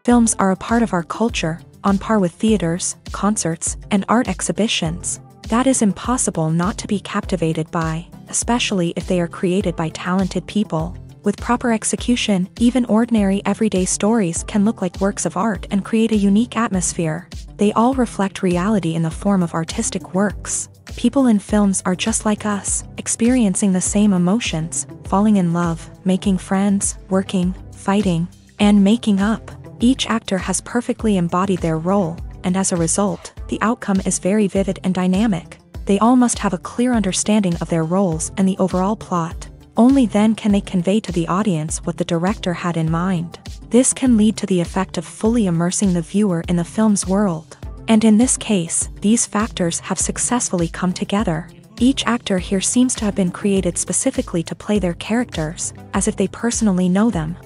Films are a part of our culture, on par with theaters, concerts, and art exhibitions. That is impossible not to be captivated by, especially if they are created by talented people. With proper execution, even ordinary everyday stories can look like works of art and create a unique atmosphere. They all reflect reality in the form of artistic works. People in films are just like us, experiencing the same emotions, falling in love, making friends, working, fighting, and making up. Each actor has perfectly embodied their role, and as a result, the outcome is very vivid and dynamic. They all must have a clear understanding of their roles and the overall plot. Only then can they convey to the audience what the director had in mind. This can lead to the effect of fully immersing the viewer in the film's world. And in this case, these factors have successfully come together. Each actor here seems to have been created specifically to play their characters, as if they personally know them.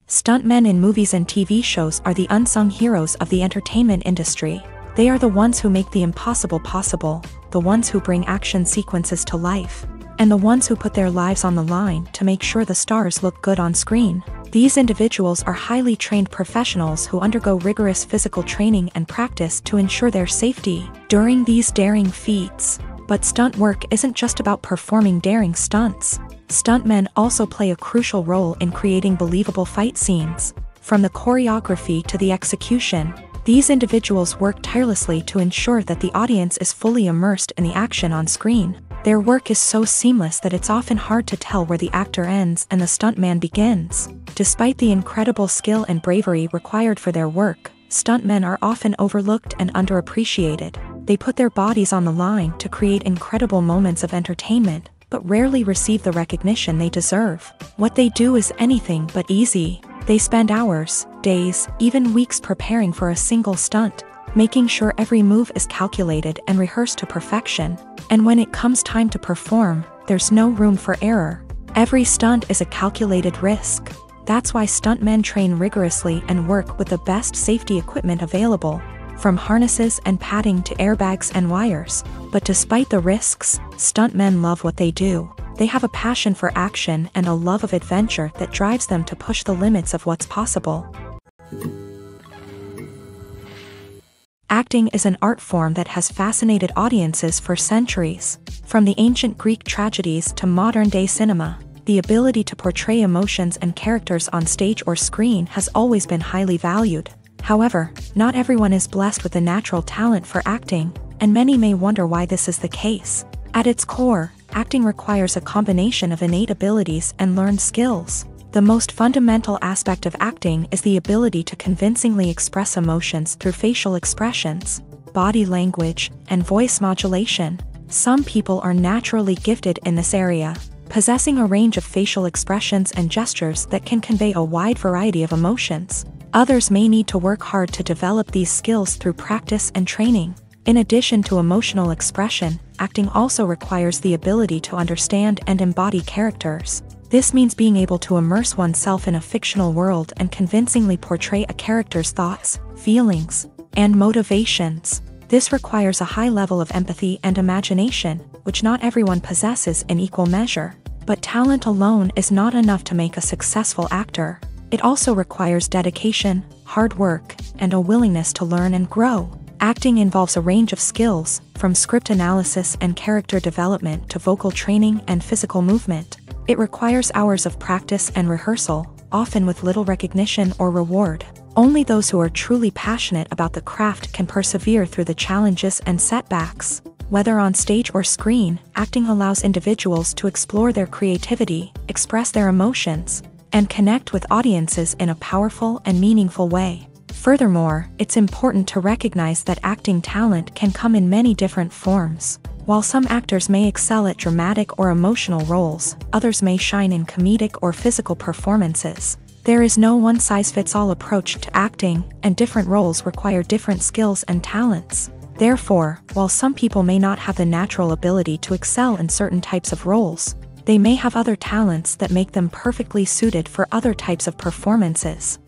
Stuntmen in movies and TV shows are the unsung heroes of the entertainment industry. They are the ones who make the impossible possible, the ones who bring action sequences to life, and the ones who put their lives on the line to make sure the stars look good on screen. These individuals are highly trained professionals who undergo rigorous physical training and practice to ensure their safety during these daring feats. But stunt work isn't just about performing daring stunts. Stuntmen also play a crucial role in creating believable fight scenes. From the choreography to the execution, these individuals work tirelessly to ensure that the audience is fully immersed in the action on screen. Their work is so seamless that it's often hard to tell where the actor ends and the stuntman begins. Despite the incredible skill and bravery required for their work, stuntmen are often overlooked and underappreciated. They put their bodies on the line to create incredible moments of entertainment, but rarely receive the recognition they deserve. What they do is anything but easy. They spend hours, days, even weeks preparing for a single stunt, making sure every move is calculated and rehearsed to perfection. And when it comes time to perform, there's no room for error. Every stunt is a calculated risk. That's why stuntmen train rigorously and work with the best safety equipment available, from harnesses and padding to airbags and wires. But despite the risks, stuntmen love what they do. They have a passion for action and a love of adventure that drives them to push the limits of what's possible. Acting is an art form that has fascinated audiences for centuries. From the ancient Greek tragedies to modern-day cinema, the ability to portray emotions and characters on stage or screen has always been highly valued. However, not everyone is blessed with a natural talent for acting, and many may wonder why this is the case. At its core, acting requires a combination of innate abilities and learned skills. The most fundamental aspect of acting is the ability to convincingly express emotions through facial expressions, body language, and voice modulation. Some people are naturally gifted in this area, possessing a range of facial expressions and gestures that can convey a wide variety of emotions. Others may need to work hard to develop these skills through practice and training. In addition to emotional expression, acting also requires the ability to understand and embody characters. This means being able to immerse oneself in a fictional world and convincingly portray a character's thoughts, feelings, and motivations. This requires a high level of empathy and imagination, which not everyone possesses in equal measure. But talent alone is not enough to make a successful actor. It also requires dedication, hard work, and a willingness to learn and grow. Acting involves a range of skills, from script analysis and character development to vocal training and physical movement. It requires hours of practice and rehearsal, often with little recognition or reward. Only those who are truly passionate about the craft can persevere through the challenges and setbacks. Whether on stage or screen, acting allows individuals to explore their creativity, express their emotions, and connect with audiences in a powerful and meaningful way. Furthermore, it's important to recognize that acting talent can come in many different forms. While some actors may excel at dramatic or emotional roles, others may shine in comedic or physical performances. There is no one-size-fits-all approach to acting, and different roles require different skills and talents. Therefore, while some people may not have the natural ability to excel in certain types of roles, they may have other talents that make them perfectly suited for other types of performances.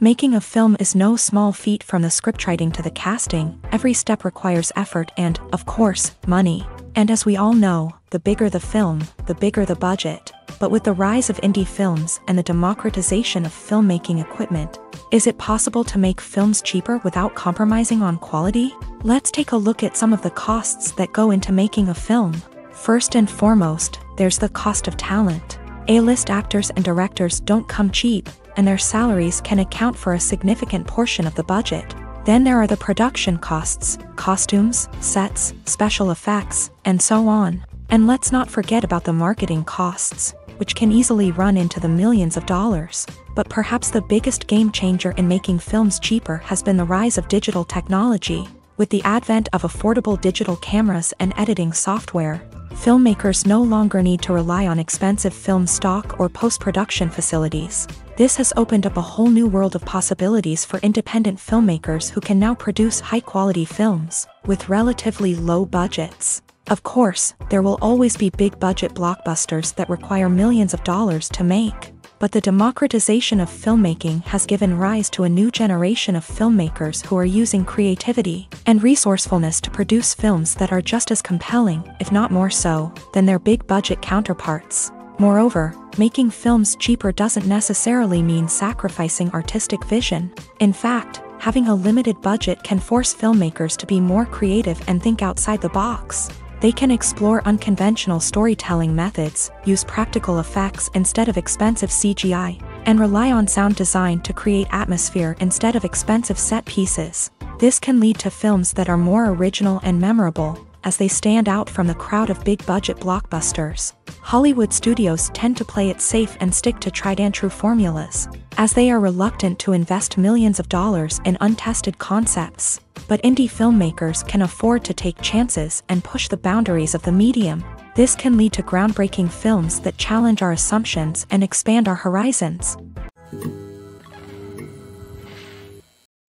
Making a film is no small feat. From the scriptwriting to the casting, every step requires effort and, of course, money. And as we all know, the bigger the film, the bigger the budget. But with the rise of indie films and the democratization of filmmaking equipment, is it possible to make films cheaper without compromising on quality? Let's take a look at some of the costs that go into making a film. First and foremost, there's the cost of talent. A-list actors and directors don't come cheap, and their salaries can account for a significant portion of the budget. Then there are the production costs, costumes, sets, special effects, and so on. And let's not forget about the marketing costs, which can easily run into the millions of dollars. But perhaps the biggest game changer in making films cheaper has been the rise of digital technology. With the advent of affordable digital cameras and editing software, filmmakers no longer need to rely on expensive film stock or post-production facilities. This has opened up a whole new world of possibilities for independent filmmakers who can now produce high-quality films with relatively low budgets. Of course, there will always be big-budget blockbusters that require millions of dollars to make. But the democratization of filmmaking has given rise to a new generation of filmmakers who are using creativity and resourcefulness to produce films that are just as compelling, if not more so, than their big-budget counterparts. Moreover, making films cheaper doesn't necessarily mean sacrificing artistic vision. In fact, having a limited budget can force filmmakers to be more creative and think outside the box. They can explore unconventional storytelling methods, use practical effects instead of expensive CGI, and rely on sound design to create atmosphere instead of expensive set pieces. This can lead to films that are more original and memorable, as they stand out from the crowd of big-budget blockbusters. Hollywood studios tend to play it safe and stick to tried-and-true formulas, as they are reluctant to invest millions of dollars in untested concepts. But indie filmmakers can afford to take chances and push the boundaries of the medium. This can lead to groundbreaking films that challenge our assumptions and expand our horizons.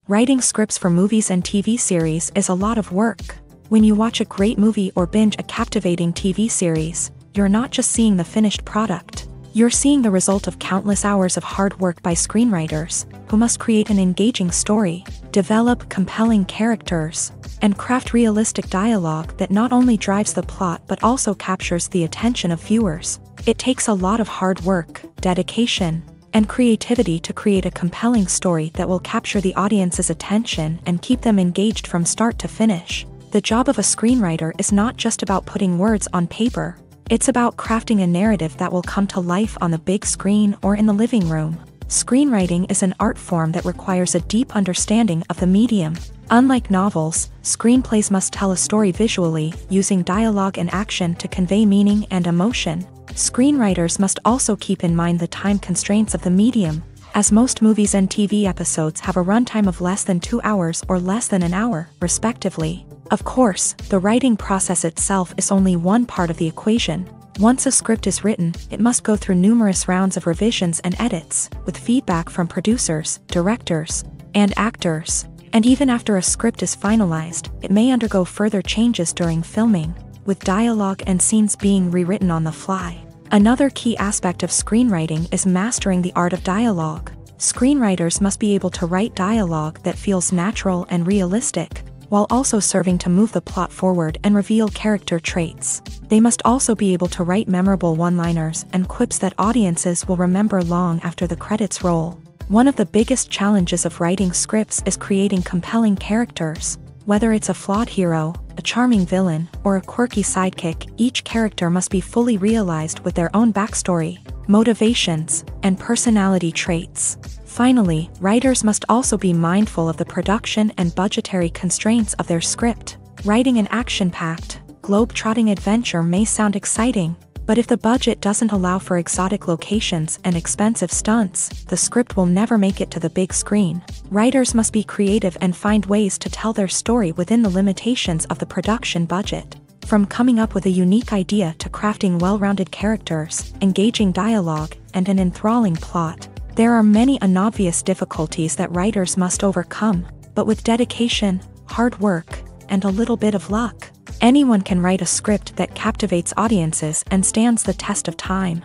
Writing scripts for movies and TV series is a lot of work. When you watch a great movie or binge a captivating TV series, you're not just seeing the finished product. You're seeing the result of countless hours of hard work by screenwriters, who must create an engaging story, develop compelling characters, and craft realistic dialogue that not only drives the plot but also captures the attention of viewers. It takes a lot of hard work, dedication, and creativity to create a compelling story that will capture the audience's attention and keep them engaged from start to finish. The job of a screenwriter is not just about putting words on paper. It's about crafting a narrative that will come to life on the big screen or in the living room. Screenwriting is an art form that requires a deep understanding of the medium. Unlike novels, screenplays must tell a story visually, using dialogue and action to convey meaning and emotion. Screenwriters must also keep in mind the time constraints of the medium, as most movies and TV episodes have a runtime of less than 2 hours or less than an hour, respectively. Of course, the writing process itself is only one part of the equation. Once a script is written, it must go through numerous rounds of revisions and edits, with feedback from producers, directors, and actors. And even after a script is finalized, it may undergo further changes during filming, with dialogue and scenes being rewritten on the fly. Another key aspect of screenwriting is mastering the art of dialogue. Screenwriters must be able to write dialogue that feels natural and realistic, while also serving to move the plot forward and reveal character traits. They must also be able to write memorable one-liners and quips that audiences will remember long after the credits roll. One of the biggest challenges of writing scripts is creating compelling characters. Whether it's a flawed hero, a charming villain, or a quirky sidekick, each character must be fully realized with their own backstory, motivations, and personality traits. Finally, writers must also be mindful of the production and budgetary constraints of their script. Writing an action-packed, globe-trotting adventure may sound exciting, but if the budget doesn't allow for exotic locations and expensive stunts, the script will never make it to the big screen. Writers must be creative and find ways to tell their story within the limitations of the production budget. From coming up with a unique idea to crafting well-rounded characters, engaging dialogue, and an enthralling plot, there are many unobvious difficulties that writers must overcome, but with dedication, hard work, and a little bit of luck, anyone can write a script that captivates audiences and stands the test of time.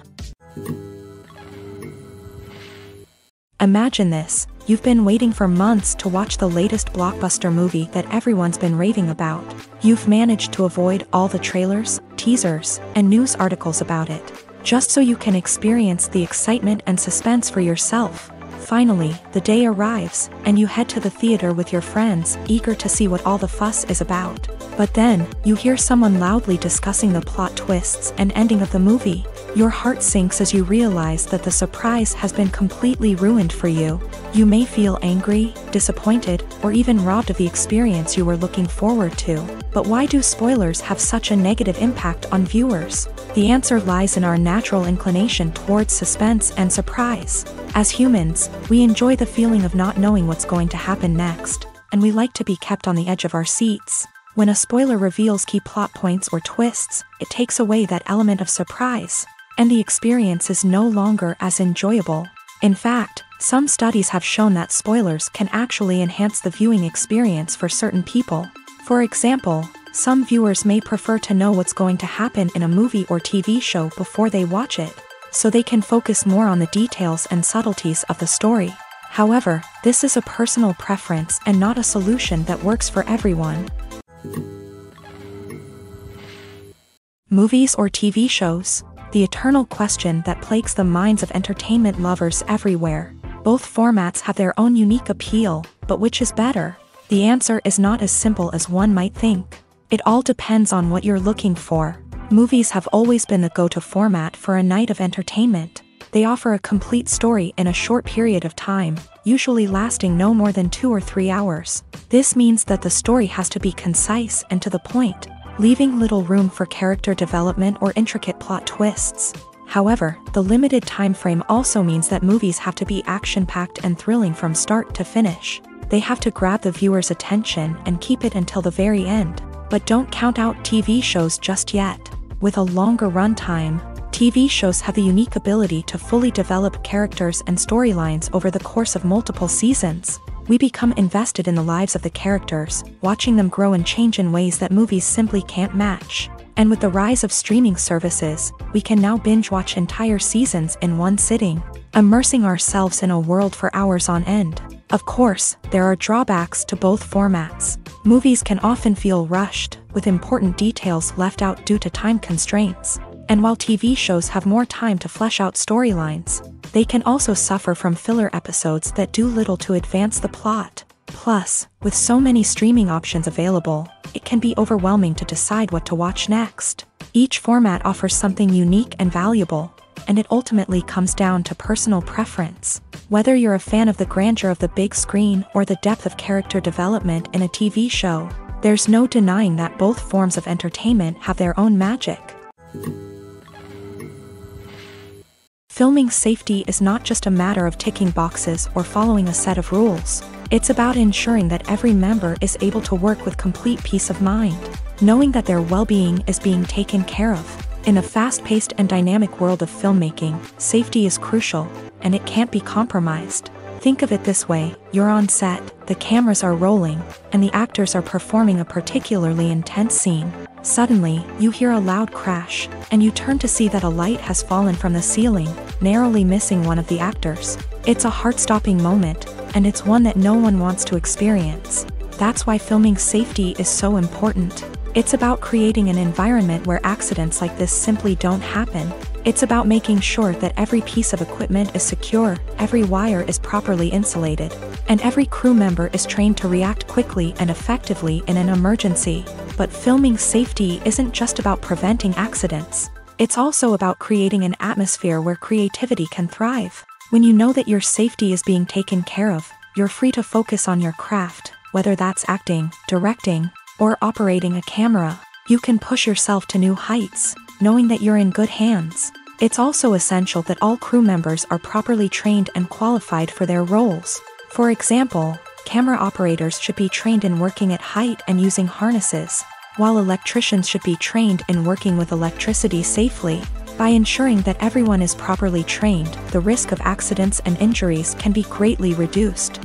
Imagine this. You've been waiting for months to watch the latest blockbuster movie that everyone's been raving about. You've managed to avoid all the trailers, teasers, and news articles about it, just so you can experience the excitement and suspense for yourself. Finally, the day arrives, and you head to the theater with your friends, eager to see what all the fuss is about. But then, you hear someone loudly discussing the plot twists and ending of the movie. Your heart sinks as you realize that the surprise has been completely ruined for you. You may feel angry, disappointed, or even robbed of the experience you were looking forward to. But why do spoilers have such a negative impact on viewers? The answer lies in our natural inclination towards suspense and surprise. As humans, we enjoy the feeling of not knowing what's going to happen next, and we like to be kept on the edge of our seats. When a spoiler reveals key plot points or twists, it takes away that element of surprise, and the experience is no longer as enjoyable. In fact, some studies have shown that spoilers can actually enhance the viewing experience for certain people. For example, some viewers may prefer to know what's going to happen in a movie or TV show before they watch it, so they can focus more on the details and subtleties of the story. However, this is a personal preference and not a solution that works for everyone. Movies or TV shows? The eternal question that plagues the minds of entertainment lovers everywhere. Both formats have their own unique appeal, but which is better? The answer is not as simple as one might think. It all depends on what you're looking for. Movies have always been the go-to format for a night of entertainment. They offer a complete story in a short period of time, usually lasting no more than 2 or 3 hours. This means that the story has to be concise and to the point, leaving little room for character development or intricate plot twists. However, the limited time frame also means that movies have to be action-packed and thrilling from start to finish. They have to grab the viewer's attention and keep it until the very end. But don't count out TV shows just yet. With a longer runtime, TV shows have the unique ability to fully develop characters and storylines over the course of multiple seasons. We become invested in the lives of the characters, watching them grow and change in ways that movies simply can't match. And with the rise of streaming services, we can now binge-watch entire seasons in one sitting, immersing ourselves in a world for hours on end. Of course, there are drawbacks to both formats. Movies can often feel rushed, with important details left out due to time constraints. And while TV shows have more time to flesh out storylines, they can also suffer from filler episodes that do little to advance the plot. Plus, with so many streaming options available, it can be overwhelming to decide what to watch next. Each format offers something unique and valuable, and it ultimately comes down to personal preference. Whether you're a fan of the grandeur of the big screen or the depth of character development in a TV show, there's no denying that both forms of entertainment have their own magic. Filming safety is not just a matter of ticking boxes or following a set of rules. It's about ensuring that every member is able to work with complete peace of mind, knowing that their well-being is being taken care of. In a fast-paced and dynamic world of filmmaking, safety is crucial, and it can't be compromised. Think of it this way: you're on set, the cameras are rolling, and the actors are performing a particularly intense scene. Suddenly, you hear a loud crash, and you turn to see that a light has fallen from the ceiling, narrowly missing one of the actors. It's a heart-stopping moment, and it's one that no one wants to experience. That's why filming safety is so important. It's about creating an environment where accidents like this simply don't happen. It's about making sure that every piece of equipment is secure, every wire is properly insulated, and every crew member is trained to react quickly and effectively in an emergency. But filming safety isn't just about preventing accidents. It's also about creating an atmosphere where creativity can thrive. When you know that your safety is being taken care of, you're free to focus on your craft, whether that's acting, directing, or operating a camera. You can push yourself to new heights, knowing that you're in good hands. It's also essential that all crew members are properly trained and qualified for their roles. For example, camera operators should be trained in working at height and using harnesses, while electricians should be trained in working with electricity safely. By ensuring that everyone is properly trained, the risk of accidents and injuries can be greatly reduced.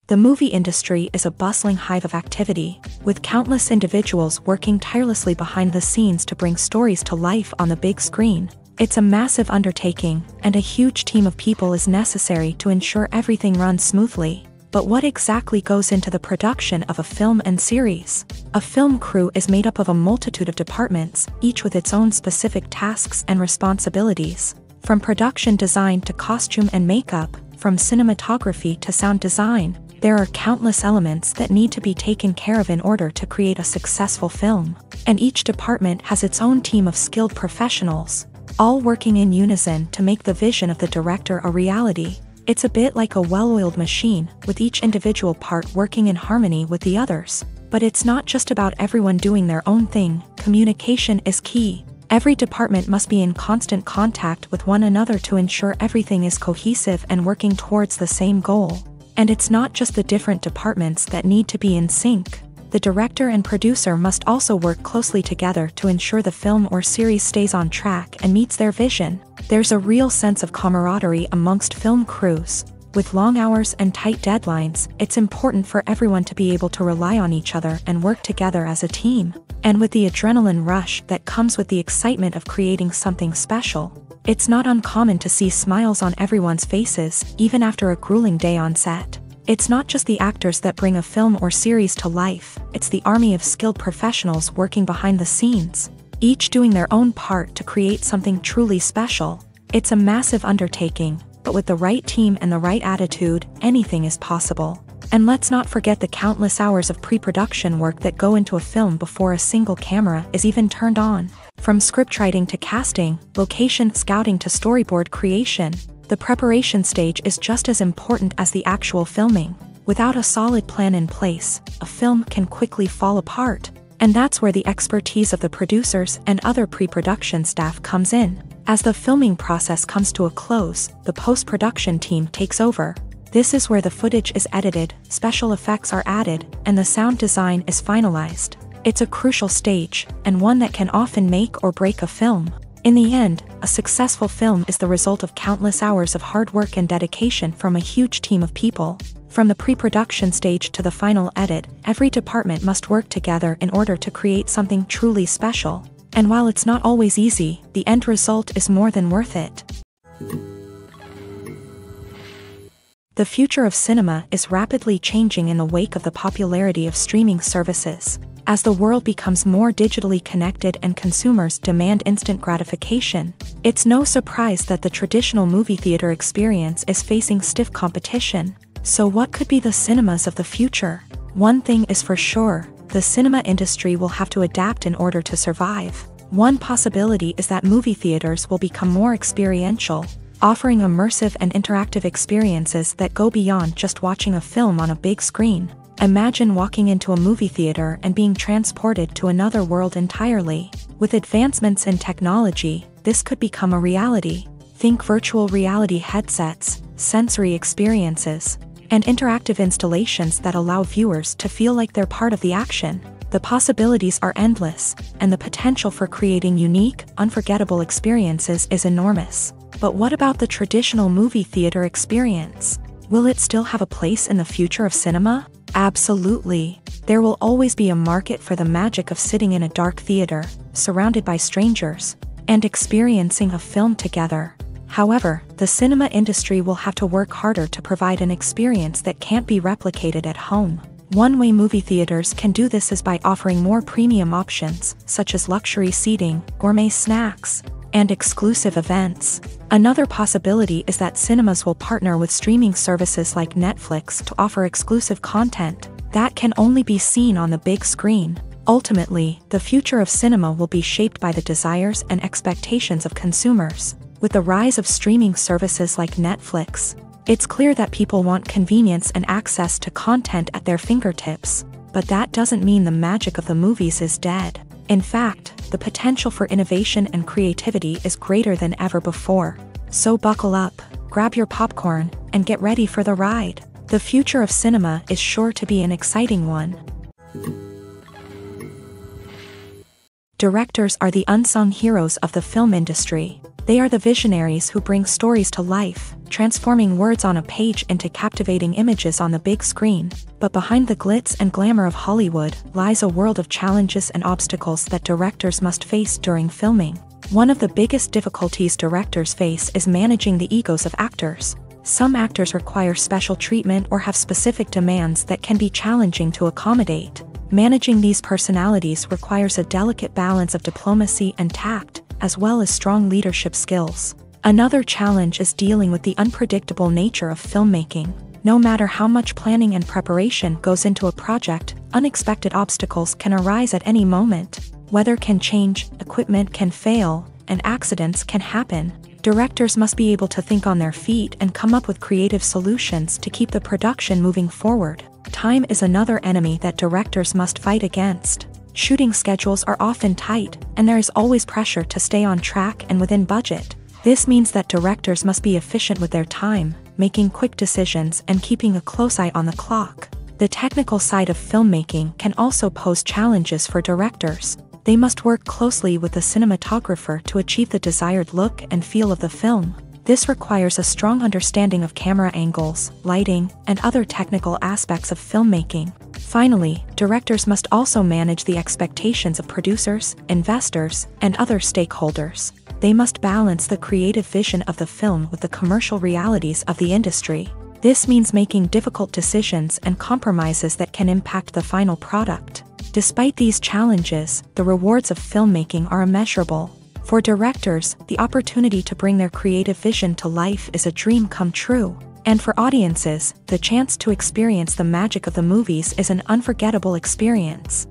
The movie industry is a bustling hive of activity, with countless individuals working tirelessly behind the scenes to bring stories to life on the big screen. It's a massive undertaking, and a huge team of people is necessary to ensure everything runs smoothly. But what exactly goes into the production of a film and series? A film crew is made up of a multitude of departments, each with its own specific tasks and responsibilities. From production design to costume and makeup, from cinematography to sound design, there are countless elements that need to be taken care of in order to create a successful film. And each department has its own team of skilled professionals, all working in unison to make the vision of the director a reality. It's a bit like a well-oiled machine, with each individual part working in harmony with the others. But it's not just about everyone doing their own thing. Communication is key. Every department must be in constant contact with one another to ensure everything is cohesive and working towards the same goal. And it's not just the different departments that need to be in sync. The director and producer must also work closely together to ensure the film or series stays on track and meets their vision. There's a real sense of camaraderie amongst film crews. With long hours and tight deadlines, it's important for everyone to be able to rely on each other and work together as a team. And with the adrenaline rush that comes with the excitement of creating something special, it's not uncommon to see smiles on everyone's faces, even after a grueling day on set. It's not just the actors that bring a film or series to life, it's the army of skilled professionals working behind the scenes, each doing their own part to create something truly special. It's a massive undertaking, but with the right team and the right attitude, anything is possible. And let's not forget the countless hours of pre-production work that go into a film before a single camera is even turned on. From scriptwriting to casting, location scouting to storyboard creation, the preparation stage is just as important as the actual filming. Without a solid plan in place, a film can quickly fall apart. And that's where the expertise of the producers and other pre-production staff comes in. As the filming process comes to a close, the post-production team takes over. This is where the footage is edited, special effects are added, and the sound design is finalized. It's a crucial stage, and one that can often make or break a film. In the end, a successful film is the result of countless hours of hard work and dedication from a huge team of people. From the pre-production stage to the final edit, every department must work together in order to create something truly special. And while it's not always easy, the end result is more than worth it. The future of cinema is rapidly changing in the wake of the popularity of streaming services. As the world becomes more digitally connected and consumers demand instant gratification, it's no surprise that the traditional movie theater experience is facing stiff competition. So what could be the cinemas of the future? One thing is for sure, the cinema industry will have to adapt in order to survive. One possibility is that movie theaters will become more experiential, offering immersive and interactive experiences that go beyond just watching a film on a big screen. Imagine walking into a movie theater and being transported to another world entirely. With advancements in technology, this could become a reality. Think virtual reality headsets, sensory experiences, and interactive installations that allow viewers to feel like they're part of the action. The possibilities are endless, and the potential for creating unique, unforgettable experiences is enormous. But what about the traditional movie theater experience? Will it still have a place in the future of cinema? Absolutely. There will always be a market for the magic of sitting in a dark theater, surrounded by strangers, and experiencing a film together. However, the cinema industry will have to work harder to provide an experience that can't be replicated at home. One way movie theaters can do this is by offering more premium options, such as luxury seating, gourmet snacks, and exclusive events. Another possibility is that cinemas will partner with streaming services like Netflix to offer exclusive content that can only be seen on the big screen. Ultimately, the future of cinema will be shaped by the desires and expectations of consumers. With the rise of streaming services like Netflix, it's clear that people want convenience and access to content at their fingertips. But that doesn't mean the magic of the movies is dead. In fact, the potential for innovation and creativity is greater than ever before. So buckle up, grab your popcorn, and get ready for the ride. The future of cinema is sure to be an exciting one. Directors are the unsung heroes of the film industry. They are the visionaries who bring stories to life, transforming words on a page into captivating images on the big screen. But behind the glitz and glamour of Hollywood lies a world of challenges and obstacles that directors must face during filming. One of the biggest difficulties directors face is managing the egos of actors. Some actors require special treatment or have specific demands that can be challenging to accommodate. Managing these personalities requires a delicate balance of diplomacy and tact, as well as strong leadership skills. Another challenge is dealing with the unpredictable nature of filmmaking. No matter how much planning and preparation goes into a project, unexpected obstacles can arise at any moment. Weather can change, equipment can fail, and accidents can happen. Directors must be able to think on their feet and come up with creative solutions to keep the production moving forward. Time is another enemy that directors must fight against. Shooting schedules are often tight, and there is always pressure to stay on track and within budget. This means that directors must be efficient with their time, making quick decisions and keeping a close eye on the clock. The technical side of filmmaking can also pose challenges for directors. They must work closely with the cinematographer to achieve the desired look and feel of the film. This requires a strong understanding of camera angles, lighting, and other technical aspects of filmmaking. Finally, directors must also manage the expectations of producers, investors, and other stakeholders. They must balance the creative vision of the film with the commercial realities of the industry. This means making difficult decisions and compromises that can impact the final product. Despite these challenges, the rewards of filmmaking are immeasurable. For directors, the opportunity to bring their creative vision to life is a dream come true. And for audiences, the chance to experience the magic of the movies is an unforgettable experience.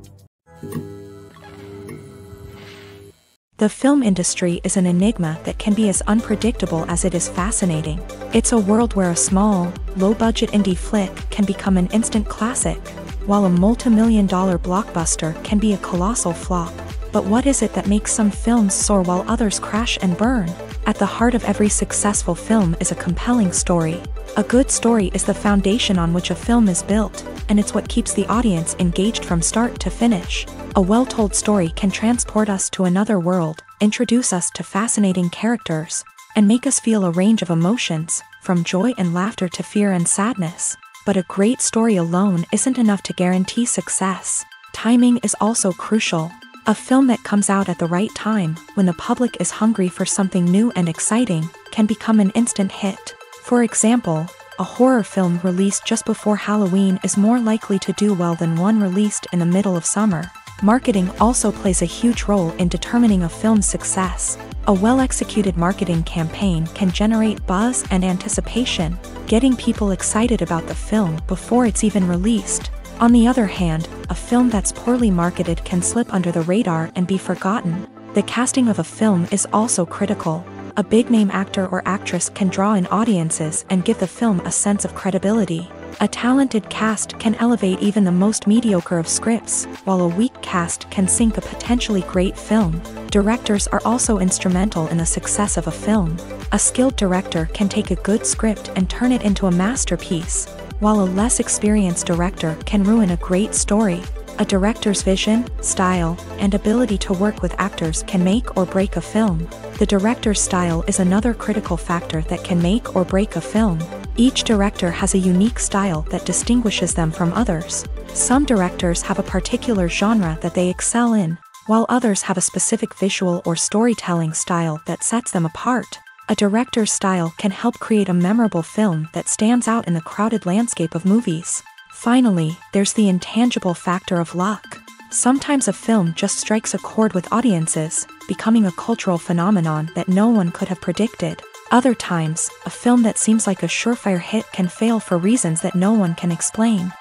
The film industry is an enigma that can be as unpredictable as it is fascinating. It's a world where a small, low-budget indie flick can become an instant classic, while a multi-million-dollar blockbuster can be a colossal flop. But what is it that makes some films soar while others crash and burn? At the heart of every successful film is a compelling story. A good story is the foundation on which a film is built, and it's what keeps the audience engaged from start to finish. A well-told story can transport us to another world, introduce us to fascinating characters, and make us feel a range of emotions, from joy and laughter to fear and sadness. But a great story alone isn't enough to guarantee success. Timing is also crucial. A film that comes out at the right time, when the public is hungry for something new and exciting, can become an instant hit. For example, a horror film released just before Halloween is more likely to do well than one released in the middle of summer. Marketing also plays a huge role in determining a film's success. A well-executed marketing campaign can generate buzz and anticipation, getting people excited about the film before it's even released. On the other hand, a film that's poorly marketed can slip under the radar and be forgotten. The casting of a film is also critical. A big-name actor or actress can draw in audiences and give the film a sense of credibility. A talented cast can elevate even the most mediocre of scripts, while a weak cast can sink a potentially great film. Directors are also instrumental in the success of a film. A skilled director can take a good script and turn it into a masterpiece, while a less experienced director can ruin a great story. A director's vision, style, and ability to work with actors can make or break a film. The director's style is another critical factor that can make or break a film. Each director has a unique style that distinguishes them from others. Some directors have a particular genre that they excel in, while others have a specific visual or storytelling style that sets them apart. A director's style can help create a memorable film that stands out in the crowded landscape of movies. Finally, there's the intangible factor of luck. Sometimes a film just strikes a chord with audiences, becoming a cultural phenomenon that no one could have predicted. Other times, a film that seems like a surefire hit can fail for reasons that no one can explain.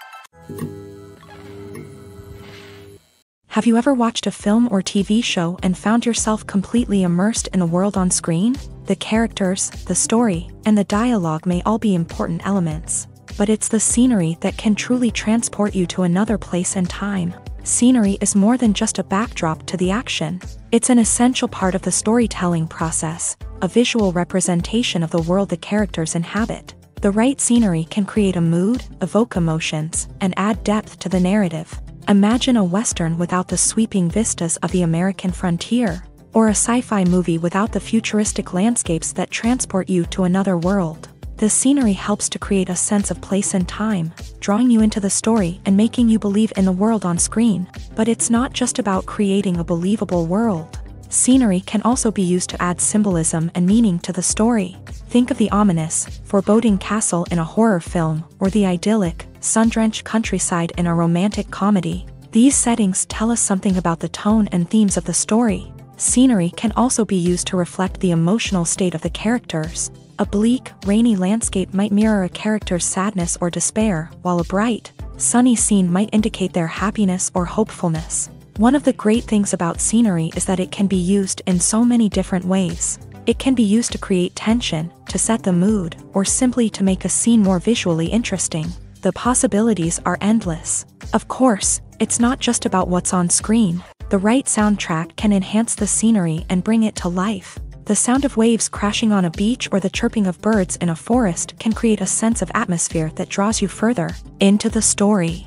Have you ever watched a film or TV show and found yourself completely immersed in the world on screen? The characters, the story, and the dialogue may all be important elements, but it's the scenery that can truly transport you to another place and time. Scenery is more than just a backdrop to the action. It's an essential part of the storytelling process, a visual representation of the world the characters inhabit. The right scenery can create a mood, evoke emotions, and add depth to the narrative. Imagine a Western without the sweeping vistas of the American frontier, or a sci-fi movie without the futuristic landscapes that transport you to another world. The scenery helps to create a sense of place and time, drawing you into the story and making you believe in the world on screen. But it's not just about creating a believable world. Scenery can also be used to add symbolism and meaning to the story. Think of the ominous, foreboding castle in a horror film, or the idyllic, sun-drenched countryside in a romantic comedy. These settings tell us something about the tone and themes of the story. Scenery can also be used to reflect the emotional state of the characters. A bleak, rainy landscape might mirror a character's sadness or despair, while a bright, sunny scene might indicate their happiness or hopefulness. One of the great things about scenery is that it can be used in so many different ways. It can be used to create tension, to set the mood, or simply to make a scene more visually interesting. The possibilities are endless. Of course, it's not just about what's on screen. The right soundtrack can enhance the scenery and bring it to life. The sound of waves crashing on a beach or the chirping of birds in a forest can create a sense of atmosphere that draws you further into the story.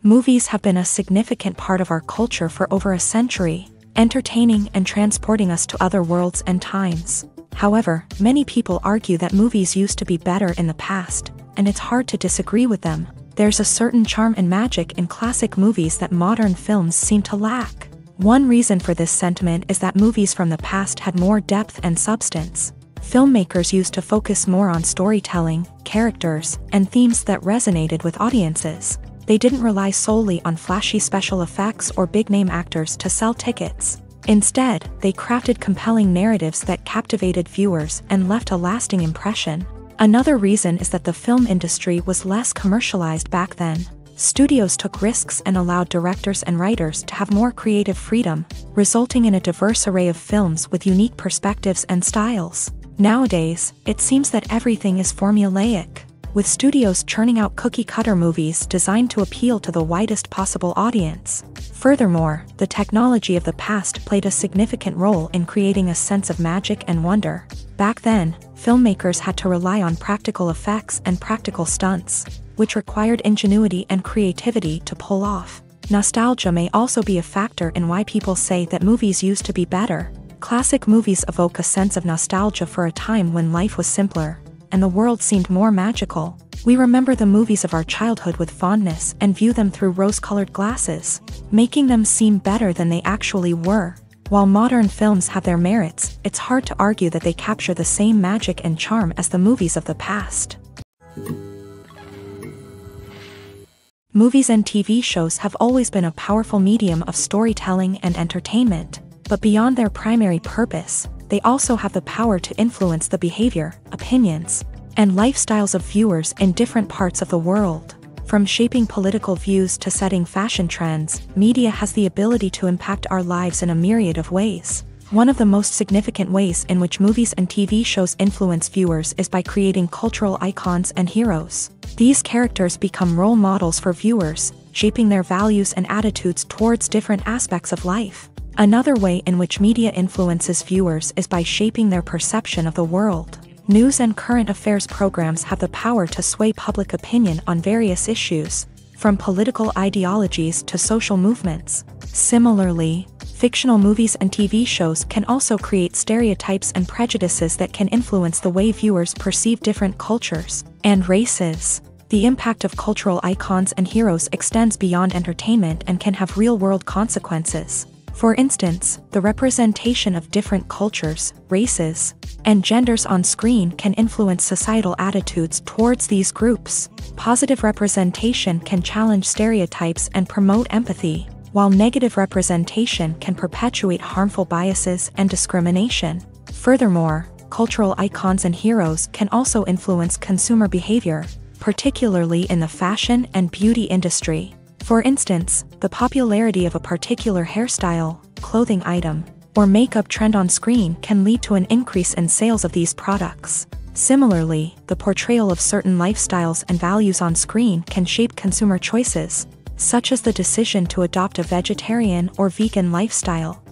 Movies have been a significant part of our culture for over a century, entertaining and transporting us to other worlds and times. However, many people argue that movies used to be better in the past, and it's hard to disagree with them. There's a certain charm and magic in classic movies that modern films seem to lack. One reason for this sentiment is that movies from the past had more depth and substance. Filmmakers used to focus more on storytelling, characters, and themes that resonated with audiences. They didn't rely solely on flashy special effects or big-name actors to sell tickets. Instead, they crafted compelling narratives that captivated viewers and left a lasting impression. Another reason is that the film industry was less commercialized back then. Studios took risks and allowed directors and writers to have more creative freedom, resulting in a diverse array of films with unique perspectives and styles. Nowadays, it seems that everything is formulaic, with studios churning out cookie-cutter movies designed to appeal to the widest possible audience. Furthermore, the technology of the past played a significant role in creating a sense of magic and wonder. Back then, filmmakers had to rely on practical effects and practical stunts, which required ingenuity and creativity to pull off. Nostalgia may also be a factor in why people say that movies used to be better. Classic movies evoke a sense of nostalgia for a time when life was simpler, and the world seemed more magical. We remember the movies of our childhood with fondness and view them through rose-colored glasses, making them seem better than they actually were. While modern films have their merits, it's hard to argue that they capture the same magic and charm as the movies of the past. Movies and TV shows have always been a powerful medium of storytelling and entertainment, but beyond their primary purpose, they also have the power to influence the behavior, opinions, and lifestyles of viewers in different parts of the world. From shaping political views to setting fashion trends, media has the ability to impact our lives in a myriad of ways. One of the most significant ways in which movies and TV shows influence viewers is by creating cultural icons and heroes. These characters become role models for viewers, shaping their values and attitudes towards different aspects of life. Another way in which media influences viewers is by shaping their perception of the world. News and current affairs programs have the power to sway public opinion on various issues, from political ideologies to social movements. Similarly, fictional movies and TV shows can also create stereotypes and prejudices that can influence the way viewers perceive different cultures and races. The impact of cultural icons and heroes extends beyond entertainment and can have real-world consequences. For instance, the representation of different cultures, races, and genders on screen can influence societal attitudes towards these groups. Positive representation can challenge stereotypes and promote empathy, while negative representation can perpetuate harmful biases and discrimination. Furthermore, cultural icons and heroes can also influence consumer behavior, particularly in the fashion and beauty industry. For instance, the popularity of a particular hairstyle, clothing item, or makeup trend on screen can lead to an increase in sales of these products. Similarly, the portrayal of certain lifestyles and values on screen can shape consumer choices, such as the decision to adopt a vegetarian or vegan lifestyle.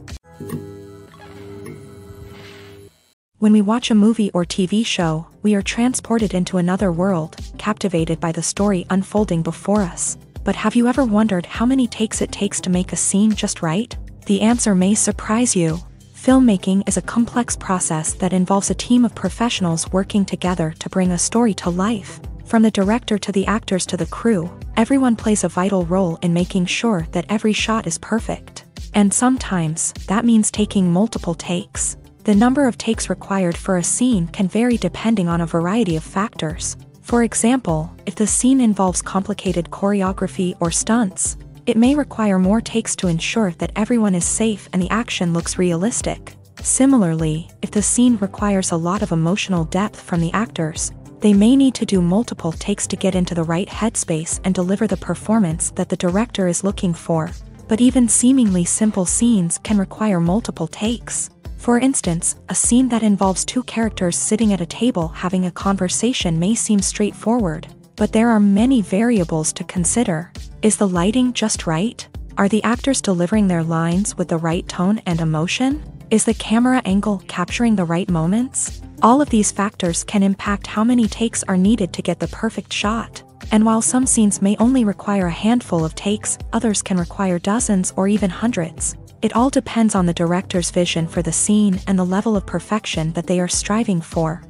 When we watch a movie or TV show, we are transported into another world, captivated by the story unfolding before us. But have you ever wondered how many takes it takes to make a scene just right? The answer may surprise you. Filmmaking is a complex process that involves a team of professionals working together to bring a story to life. From the director to the actors to the crew, everyone plays a vital role in making sure that every shot is perfect. And sometimes, that means taking multiple takes. The number of takes required for a scene can vary depending on a variety of factors. For example, if the scene involves complicated choreography or stunts, it may require more takes to ensure that everyone is safe and the action looks realistic. Similarly, if the scene requires a lot of emotional depth from the actors, they may need to do multiple takes to get into the right headspace and deliver the performance that the director is looking for. But even seemingly simple scenes can require multiple takes. For instance, a scene that involves two characters sitting at a table having a conversation may seem straightforward, but there are many variables to consider. Is the lighting just right? Are the actors delivering their lines with the right tone and emotion? Is the camera angle capturing the right moments? All of these factors can impact how many takes are needed to get the perfect shot. And while some scenes may only require a handful of takes, others can require dozens or even hundreds. It all depends on the director's vision for the scene and the level of perfection that they are striving for.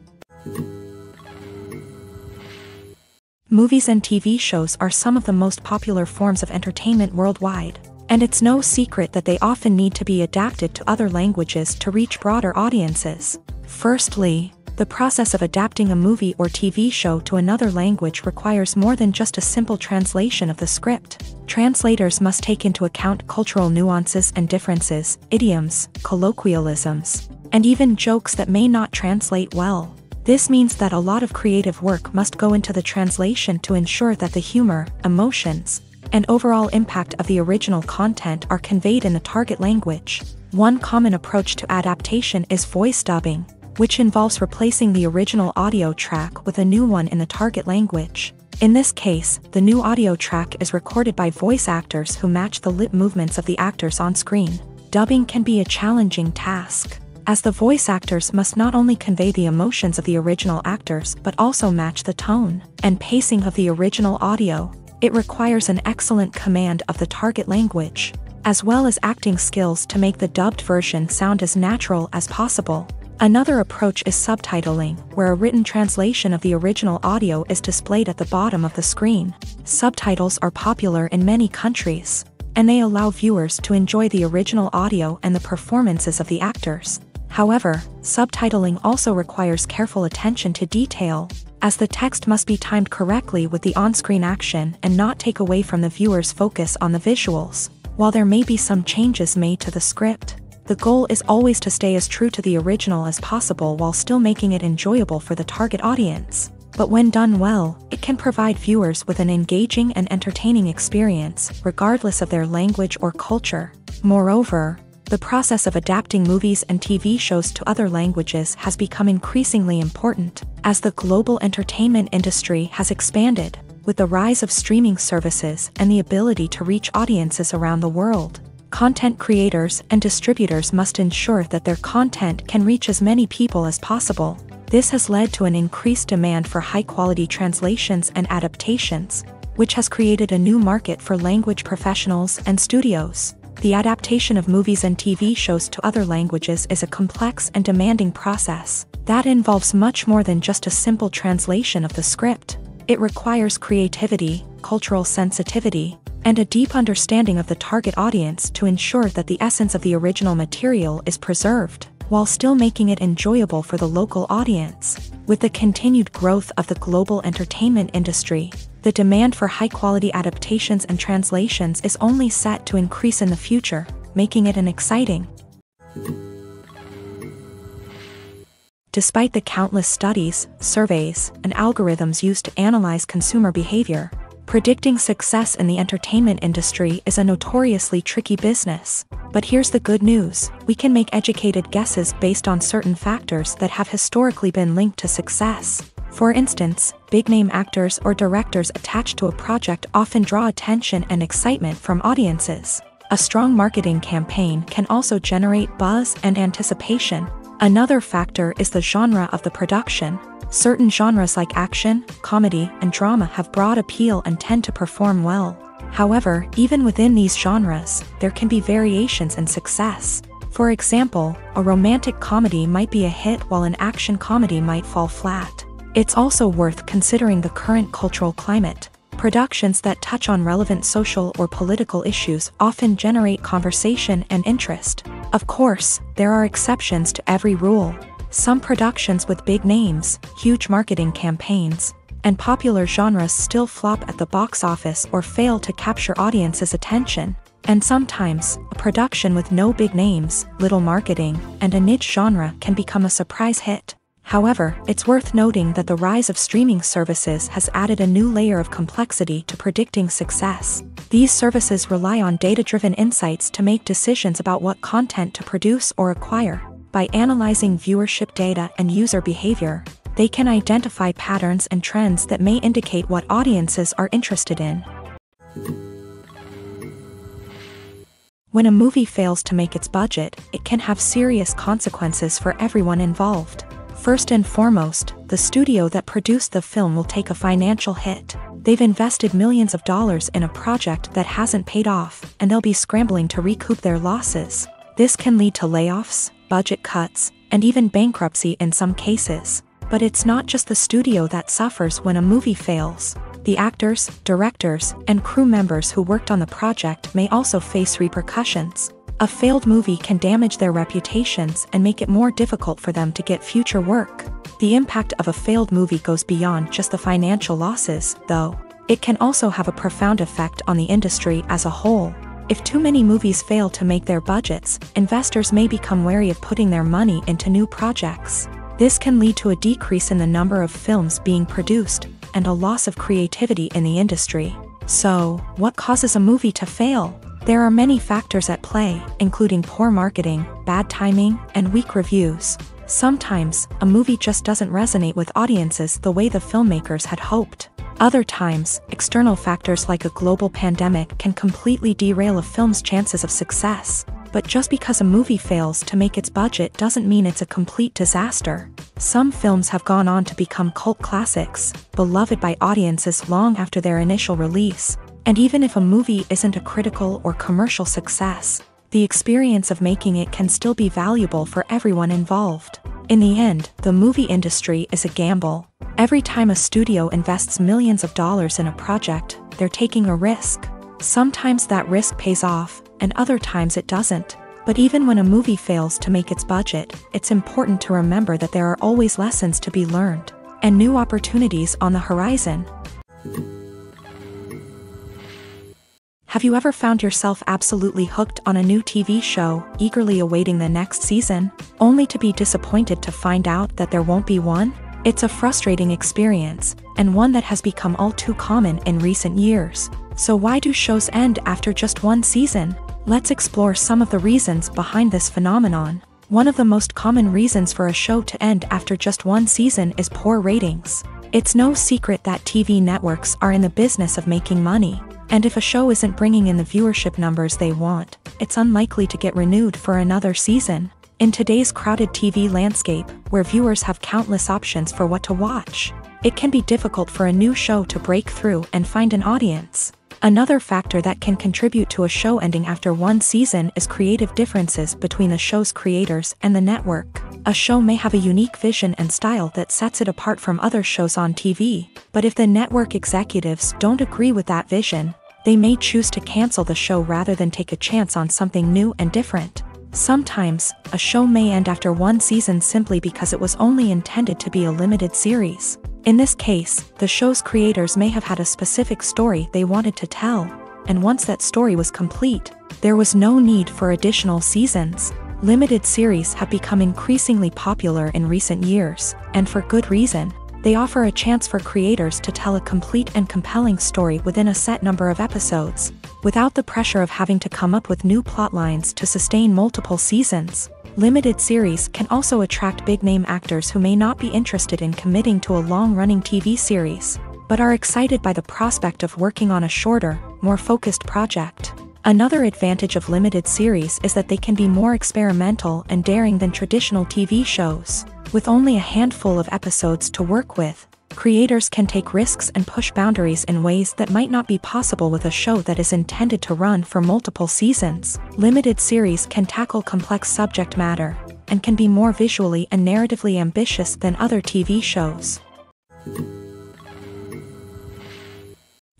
Movies and TV shows are some of the most popular forms of entertainment worldwide, and it's no secret that they often need to be adapted to other languages to reach broader audiences. Firstly, the process of adapting a movie or TV show to another language requires more than just a simple translation of the script. Translators must take into account cultural nuances and differences, idioms, colloquialisms, and even jokes that may not translate well. This means that a lot of creative work must go into the translation to ensure that the humor, emotions, and overall impact of the original content are conveyed in the target language. One common approach to adaptation is voice dubbing, which involves replacing the original audio track with a new one in the target language. In this case, the new audio track is recorded by voice actors who match the lip movements of the actors on screen. Dubbing can be a challenging task, as the voice actors must not only convey the emotions of the original actors but also match the tone and pacing of the original audio. It requires an excellent command of the target language, as well as acting skills to make the dubbed version sound as natural as possible. Another approach is subtitling, where a written translation of the original audio is displayed at the bottom of the screen. Subtitles are popular in many countries, and they allow viewers to enjoy the original audio and the performances of the actors. However, subtitling also requires careful attention to detail, as the text must be timed correctly with the on-screen action and not take away from the viewer's focus on the visuals. While there may be some changes made to the script, the goal is always to stay as true to the original as possible while still making it enjoyable for the target audience. But when done well, it can provide viewers with an engaging and entertaining experience, regardless of their language or culture. Moreover, the process of adapting movies and TV shows to other languages has become increasingly important, as the global entertainment industry has expanded, with the rise of streaming services and the ability to reach audiences around the world. Content creators and distributors must ensure that their content can reach as many people as possible. This has led to an increased demand for high-quality translations and adaptations, which has created a new market for language professionals and studios. The adaptation of movies and TV shows to other languages is a complex and demanding process that involves much more than just a simple translation of the script. It requires creativity, cultural sensitivity, and a deep understanding of the target audience to ensure that the essence of the original material is preserved, while still making it enjoyable for the local audience. With the continued growth of the global entertainment industry, the demand for high-quality adaptations and translations is only set to increase in the future, making it an exciting. Despite the countless studies, surveys, and algorithms used to analyze consumer behavior, predicting success in the entertainment industry is a notoriously tricky business. But here's the good news: we can make educated guesses based on certain factors that have historically been linked to success. For instance, big-name actors or directors attached to a project often draw attention and excitement from audiences. A strong marketing campaign can also generate buzz and anticipation. Another factor is the genre of the production. Certain genres like action, comedy, and drama have broad appeal and tend to perform well. However, even within these genres, there can be variations in success. For example, a romantic comedy might be a hit while an action comedy might fall flat. It's also worth considering the current cultural climate. Productions that touch on relevant social or political issues often generate conversation and interest. Of course, there are exceptions to every rule. Some productions with big names, huge marketing campaigns, and popular genres still flop at the box office or fail to capture audiences' attention. And sometimes, a production with no big names, little marketing, and a niche genre can become a surprise hit. However, it's worth noting that the rise of streaming services has added a new layer of complexity to predicting success. These services rely on data-driven insights to make decisions about what content to produce or acquire. By analyzing viewership data and user behavior, they can identify patterns and trends that may indicate what audiences are interested in. When a movie fails to make its budget, it can have serious consequences for everyone involved. First and foremost, the studio that produced the film will take a financial hit. They've invested millions of dollars in a project that hasn't paid off, and they'll be scrambling to recoup their losses. This can lead to layoffs, budget cuts, and even bankruptcy in some cases. But it's not just the studio that suffers when a movie fails. The actors, directors, and crew members who worked on the project may also face repercussions. A failed movie can damage their reputations and make it more difficult for them to get future work. The impact of a failed movie goes beyond just the financial losses, though. It can also have a profound effect on the industry as a whole. If too many movies fail to make their budgets, investors may become wary of putting their money into new projects. This can lead to a decrease in the number of films being produced, and a loss of creativity in the industry. So, what causes a movie to fail? There are many factors at play, including poor marketing, bad timing, and weak reviews. Sometimes, a movie just doesn't resonate with audiences the way the filmmakers had hoped. Other times, external factors like a global pandemic can completely derail a film's chances of success. But just because a movie fails to make its budget doesn't mean it's a complete disaster. Some films have gone on to become cult classics, beloved by audiences long after their initial release. And even if a movie isn't a critical or commercial success, the experience of making it can still be valuable for everyone involved. In the end, the movie industry is a gamble. Every time a studio invests millions of dollars in a project, they're taking a risk. Sometimes that risk pays off, and other times it doesn't. But even when a movie fails to make its budget, it's important to remember that there are always lessons to be learned, and new opportunities on the horizon. Have you ever found yourself absolutely hooked on a new TV show, eagerly awaiting the next season, only to be disappointed to find out that there won't be one? It's a frustrating experience, and one that has become all too common in recent years. So why do shows end after just one season? Let's explore some of the reasons behind this phenomenon. One of the most common reasons for a show to end after just one season is poor ratings. It's no secret that TV networks are in the business of making money. And if a show isn't bringing in the viewership numbers they want, it's unlikely to get renewed for another season. In today's crowded TV landscape, where viewers have countless options for what to watch, it can be difficult for a new show to break through and find an audience. Another factor that can contribute to a show ending after one season is creative differences between the show's creators and the network. A show may have a unique vision and style that sets it apart from other shows on TV, but if the network executives don't agree with that vision, they may choose to cancel the show rather than take a chance on something new and different. Sometimes, a show may end after one season simply because it was only intended to be a limited series. In this case, the show's creators may have had a specific story they wanted to tell, and once that story was complete, there was no need for additional seasons. Limited series have become increasingly popular in recent years, and for good reason. They offer a chance for creators to tell a complete and compelling story within a set number of episodes, without the pressure of having to come up with new plotlines to sustain multiple seasons. Limited series can also attract big-name actors who may not be interested in committing to a long-running TV series, but are excited by the prospect of working on a shorter, more focused project. Another advantage of limited series is that they can be more experimental and daring than traditional TV shows. With only a handful of episodes to work with, creators can take risks and push boundaries in ways that might not be possible with a show that is intended to run for multiple seasons. Limited series can tackle complex subject matter, and can be more visually and narratively ambitious than other TV shows.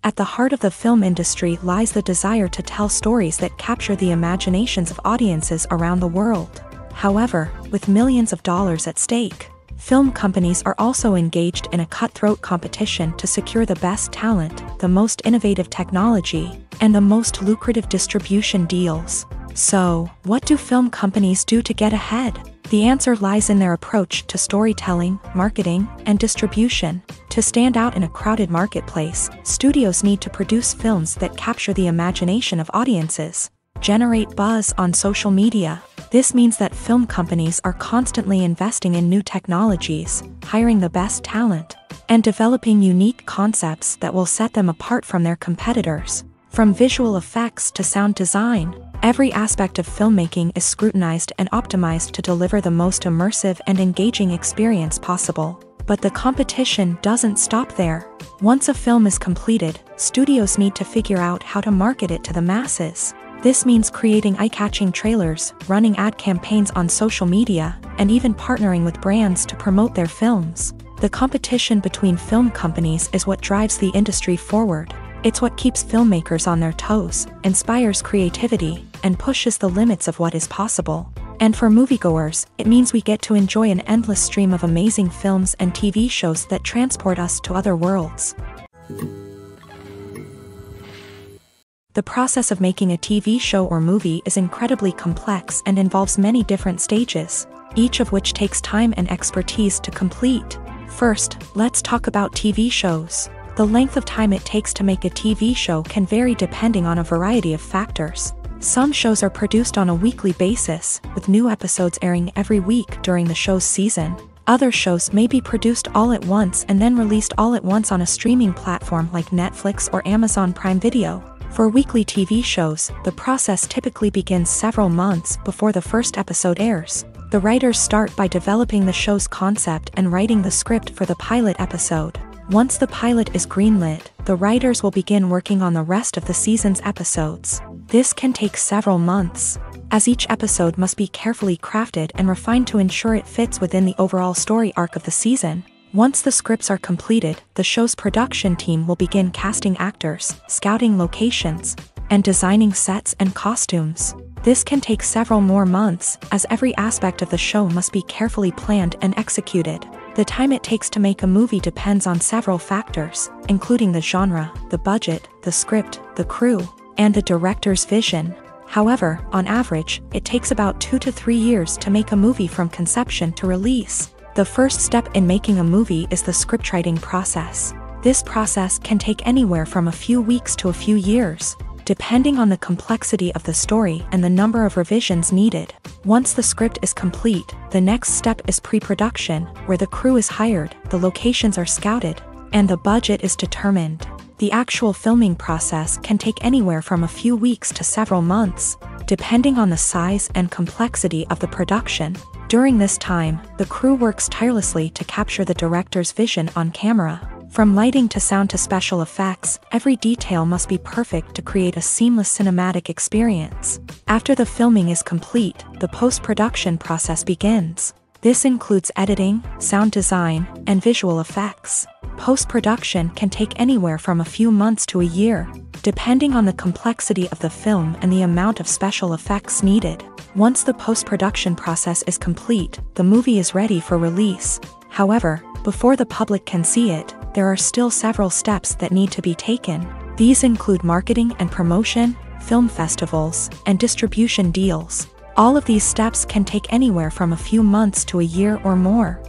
At the heart of the film industry lies the desire to tell stories that capture the imaginations of audiences around the world. However, with millions of dollars at stake, film companies are also engaged in a cutthroat competition to secure the best talent, the most innovative technology, and the most lucrative distribution deals. So, what do film companies do to get ahead? The answer lies in their approach to storytelling, marketing, and distribution. To stand out in a crowded marketplace, studios need to produce films that capture the imagination of audiences, generate buzz on social media. This means that film companies are constantly investing in new technologies, hiring the best talent, and developing unique concepts that will set them apart from their competitors. From visual effects to sound design, every aspect of filmmaking is scrutinized and optimized to deliver the most immersive and engaging experience possible. But the competition doesn't stop there. Once a film is completed, studios need to figure out how to market it to the masses. This means creating eye-catching trailers, running ad campaigns on social media, and even partnering with brands to promote their films. The competition between film companies is what drives the industry forward. It's what keeps filmmakers on their toes, inspires creativity, and pushes the limits of what is possible. And for moviegoers, it means we get to enjoy an endless stream of amazing films and TV shows that transport us to other worlds. The process of making a TV show or movie is incredibly complex and involves many different stages, each of which takes time and expertise to complete. First, let's talk about TV shows. The length of time it takes to make a TV show can vary depending on a variety of factors. Some shows are produced on a weekly basis, with new episodes airing every week during the show's season. Other shows may be produced all at once and then released all at once on a streaming platform like Netflix or Amazon Prime Video. For weekly TV shows, the process typically begins several months before the first episode airs. The writers start by developing the show's concept and writing the script for the pilot episode. Once the pilot is greenlit, the writers will begin working on the rest of the season's episodes. This can take several months, as each episode must be carefully crafted and refined to ensure it fits within the overall story arc of the season. Once the scripts are completed, the show's production team will begin casting actors, scouting locations, and designing sets and costumes. This can take several more months, as every aspect of the show must be carefully planned and executed. The time it takes to make a movie depends on several factors, including the genre, the budget, the script, the crew, and the director's vision. However, on average, it takes about 2 to 3 years to make a movie from conception to release. The first step in making a movie is the scriptwriting process. This process can take anywhere from a few weeks to a few years, depending on the complexity of the story and the number of revisions needed. Once the script is complete, the next step is pre-production, where the crew is hired, the locations are scouted, and the budget is determined. The actual filming process can take anywhere from a few weeks to several months, depending on the size and complexity of the production. During this time, the crew works tirelessly to capture the director's vision on camera. From lighting to sound to special effects, every detail must be perfect to create a seamless cinematic experience. After the filming is complete, the post-production process begins. This includes editing, sound design, and visual effects. Post-production can take anywhere from a few months to a year, depending on the complexity of the film and the amount of special effects needed. Once the post-production process is complete, the movie is ready for release. However, before the public can see it, there are still several steps that need to be taken. These include marketing and promotion, film festivals, and distribution deals. All of these steps can take anywhere from a few months to a year or more.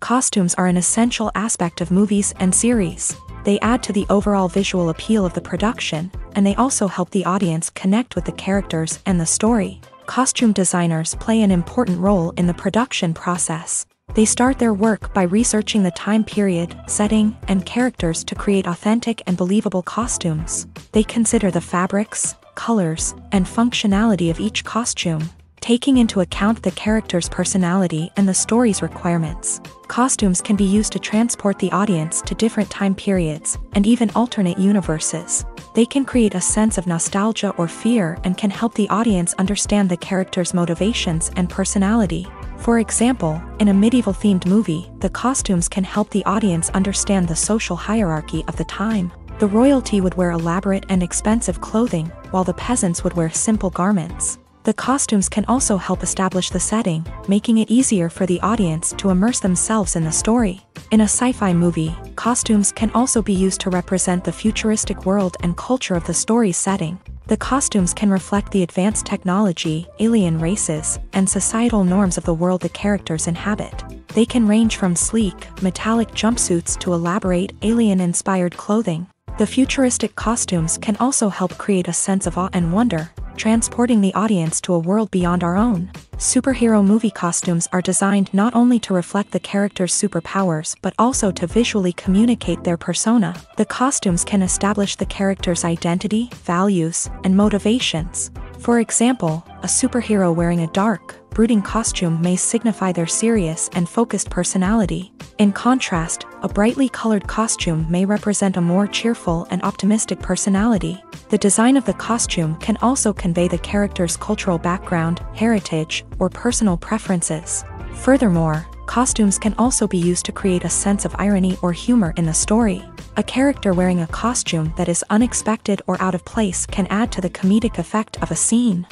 Costumes are an essential aspect of movies and series. They add to the overall visual appeal of the production, and they also help the audience connect with the characters and the story. Costume designers play an important role in the production process. They start their work by researching the time period, setting, and characters to create authentic and believable costumes. They consider the fabrics, colors, and functionality of each costume, taking into account the character's personality and the story's requirements. Costumes can be used to transport the audience to different time periods, and even alternate universes. They can create a sense of nostalgia or fear and can help the audience understand the character's motivations and personality. For example, in a medieval-themed movie, the costumes can help the audience understand the social hierarchy of the time. The royalty would wear elaborate and expensive clothing, while the peasants would wear simple garments. The costumes can also help establish the setting, making it easier for the audience to immerse themselves in the story. In a sci-fi movie, costumes can also be used to represent the futuristic world and culture of the story's setting. The costumes can reflect the advanced technology, alien races, and societal norms of the world the characters inhabit. They can range from sleek, metallic jumpsuits to elaborate, alien-inspired clothing. The futuristic costumes can also help create a sense of awe and wonder, transporting the audience to a world beyond our own. Superhero movie costumes are designed not only to reflect the character's superpowers but also to visually communicate their persona. The costumes can establish the character's identity, values, and motivations. For example, a superhero wearing a dark, brooding costume may signify their serious and focused personality. In contrast, a brightly colored costume may represent a more cheerful and optimistic personality. The design of the costume can also convey the character's cultural background, heritage, or personal preferences. Furthermore, costumes can also be used to create a sense of irony or humor in the story. A character wearing a costume that is unexpected or out of place can add to the comedic effect of a scene.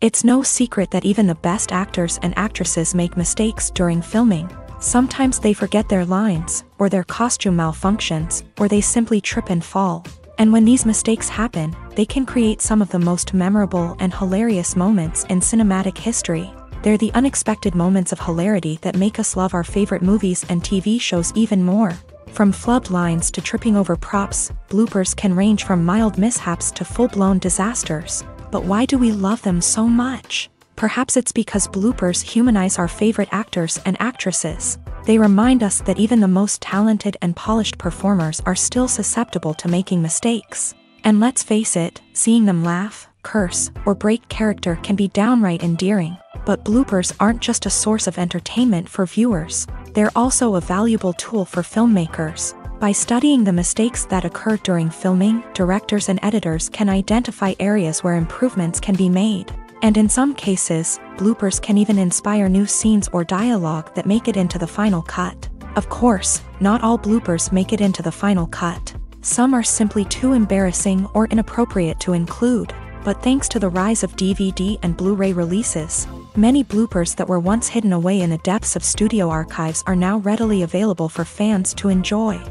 It's no secret that even the best actors and actresses make mistakes during filming. Sometimes they forget their lines, or their costume malfunctions, or they simply trip and fall. And when these mistakes happen, they can create some of the most memorable and hilarious moments in cinematic history. They're the unexpected moments of hilarity that make us love our favorite movies and TV shows even more. From flubbed lines to tripping over props, bloopers can range from mild mishaps to full-blown disasters. But why do we love them so much? Perhaps it's because bloopers humanize our favorite actors and actresses. They remind us that even the most talented and polished performers are still susceptible to making mistakes. And let's face it, seeing them laugh, curse, or break character can be downright endearing. But bloopers aren't just a source of entertainment for viewers. They're also a valuable tool for filmmakers. By studying the mistakes that occur during filming, directors and editors can identify areas where improvements can be made. And in some cases, bloopers can even inspire new scenes or dialogue that make it into the final cut. Of course, not all bloopers make it into the final cut. Some are simply too embarrassing or inappropriate to include. But thanks to the rise of DVD and Blu-ray releases, many bloopers that were once hidden away in the depths of studio archives are now readily available for fans to enjoy.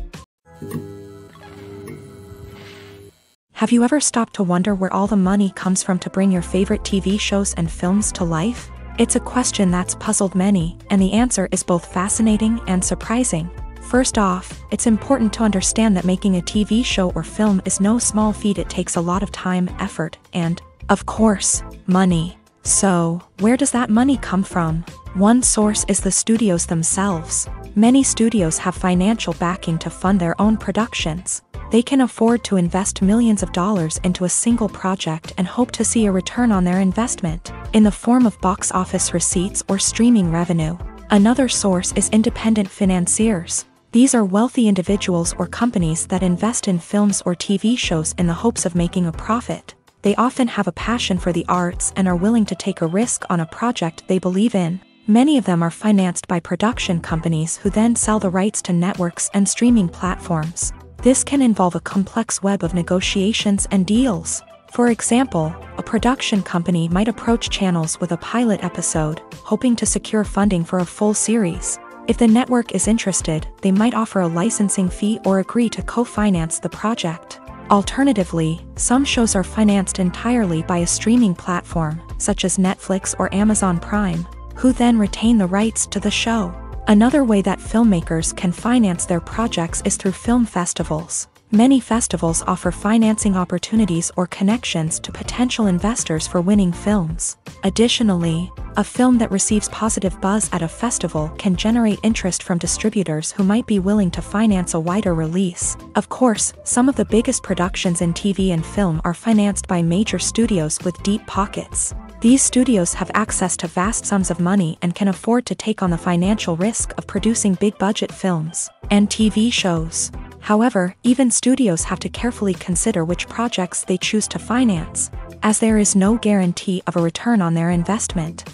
Have you ever stopped to wonder where all the money comes from to bring your favorite TV shows and films to life? It's a question that's puzzled many, and the answer is both fascinating and surprising. First off, it's important to understand that making a TV show or film is no small feat. It takes a lot of time, effort, and, of course, money. So, where does that money come from? One source is the studios themselves. Many studios have financial backing to fund their own productions. They can afford to invest millions of dollars into a single project and hope to see a return on their investment, in the form of box office receipts or streaming revenue. Another source is independent financiers. These are wealthy individuals or companies that invest in films or TV shows in the hopes of making a profit. They often have a passion for the arts and are willing to take a risk on a project they believe in. Many of them are financed by production companies who then sell the rights to networks and streaming platforms. This can involve a complex web of negotiations and deals. For example, a production company might approach channels with a pilot episode, hoping to secure funding for a full series. If the network is interested, they might offer a licensing fee or agree to co-finance the project. Alternatively, some shows are financed entirely by a streaming platform, such as Netflix or Amazon Prime, who then retain the rights to the show. Another way that filmmakers can finance their projects is through film festivals. Many festivals offer financing opportunities or connections to potential investors for winning films. Additionally, a film that receives positive buzz at a festival can generate interest from distributors who might be willing to finance a wider release. Of course, some of the biggest productions in TV and film are financed by major studios with deep pockets. These studios have access to vast sums of money and can afford to take on the financial risk of producing big-budget films and TV shows. However, even studios have to carefully consider which projects they choose to finance, as there is no guarantee of a return on their investment.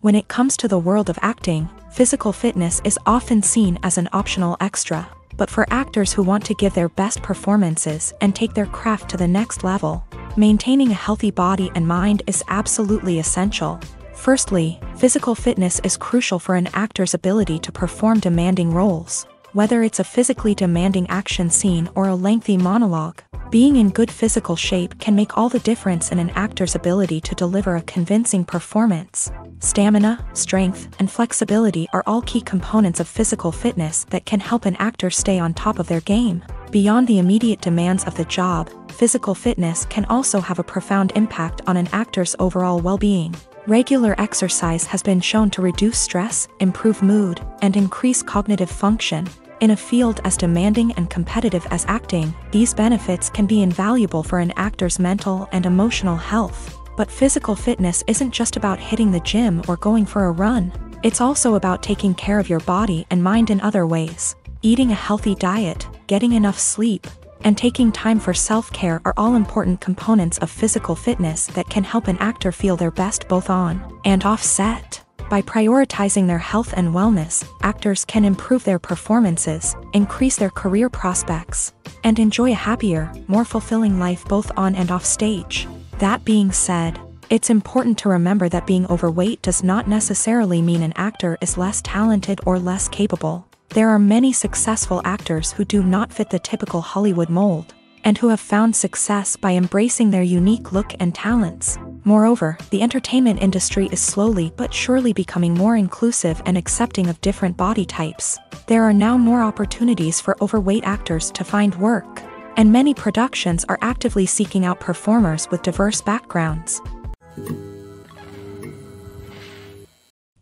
When it comes to the world of acting, physical fitness is often seen as an optional extra, but for actors who want to give their best performances and take their craft to the next level, maintaining a healthy body and mind is absolutely essential. Firstly, physical fitness is crucial for an actor's ability to perform demanding roles. Whether it's a physically demanding action scene or a lengthy monologue, being in good physical shape can make all the difference in an actor's ability to deliver a convincing performance. Stamina, strength, and flexibility are all key components of physical fitness that can help an actor stay on top of their game. Beyond the immediate demands of the job, physical fitness can also have a profound impact on an actor's overall well-being. Regular exercise has been shown to reduce stress, improve mood, and increase cognitive function. In a field as demanding and competitive as acting, these benefits can be invaluable for an actor's mental and emotional health. But physical fitness isn't just about hitting the gym or going for a run. It's also about taking care of your body and mind in other ways. Eating a healthy diet, getting enough sleep, and taking time for self-care are all important components of physical fitness that can help an actor feel their best both on and off set. By prioritizing their health and wellness, actors can improve their performances, increase their career prospects, and enjoy a happier, more fulfilling life both on and off stage. That being said, it's important to remember that being overweight does not necessarily mean an actor is less talented or less capable. There are many successful actors who do not fit the typical Hollywood mold, and who have found success by embracing their unique look and talents. Moreover, the entertainment industry is slowly but surely becoming more inclusive and accepting of different body types. There are now more opportunities for overweight actors to find work, and many productions are actively seeking out performers with diverse backgrounds.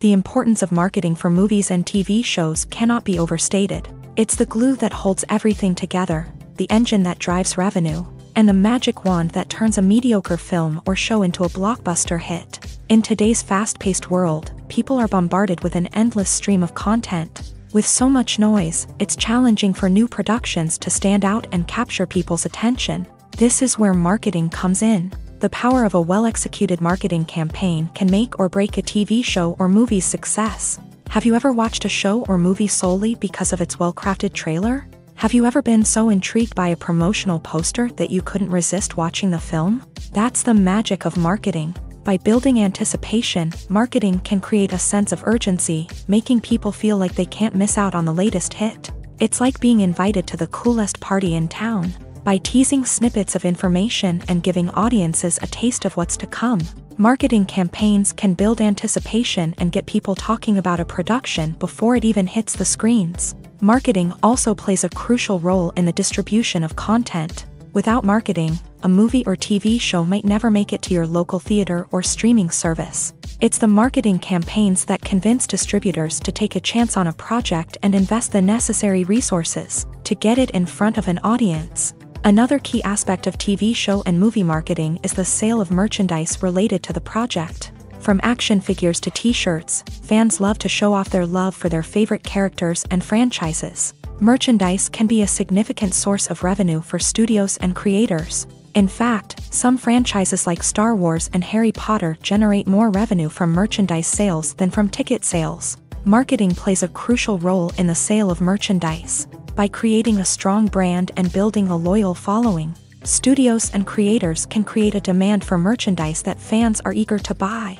The importance of marketing for movies and TV shows cannot be overstated. It's the glue that holds everything together, the engine that drives revenue, and the magic wand that turns a mediocre film or show into a blockbuster hit. In today's fast-paced world, people are bombarded with an endless stream of content. With so much noise, it's challenging for new productions to stand out and capture people's attention. This is where marketing comes in. The power of a well-executed marketing campaign can make or break a TV show or movie's success. Have you ever watched a show or movie solely because of its well-crafted trailer? Have you ever been so intrigued by a promotional poster that you couldn't resist watching the film? That's the magic of marketing. By building anticipation, marketing can create a sense of urgency, making people feel like they can't miss out on the latest hit. It's like being invited to the coolest party in town. By teasing snippets of information and giving audiences a taste of what's to come, marketing campaigns can build anticipation and get people talking about a production before it even hits the screens. Marketing also plays a crucial role in the distribution of content. Without marketing, a movie or TV show might never make it to your local theater or streaming service. It's the marketing campaigns that convince distributors to take a chance on a project and invest the necessary resources to get it in front of an audience. Another key aspect of TV show and movie marketing is the sale of merchandise related to the project. From action figures to t-shirts, fans love to show off their love for their favorite characters and franchises. Merchandise can be a significant source of revenue for studios and creators. In fact, some franchises like Star Wars and Harry Potter generate more revenue from merchandise sales than from ticket sales. Marketing plays a crucial role in the sale of merchandise. By creating a strong brand and building a loyal following, studios and creators can create a demand for merchandise that fans are eager to buy.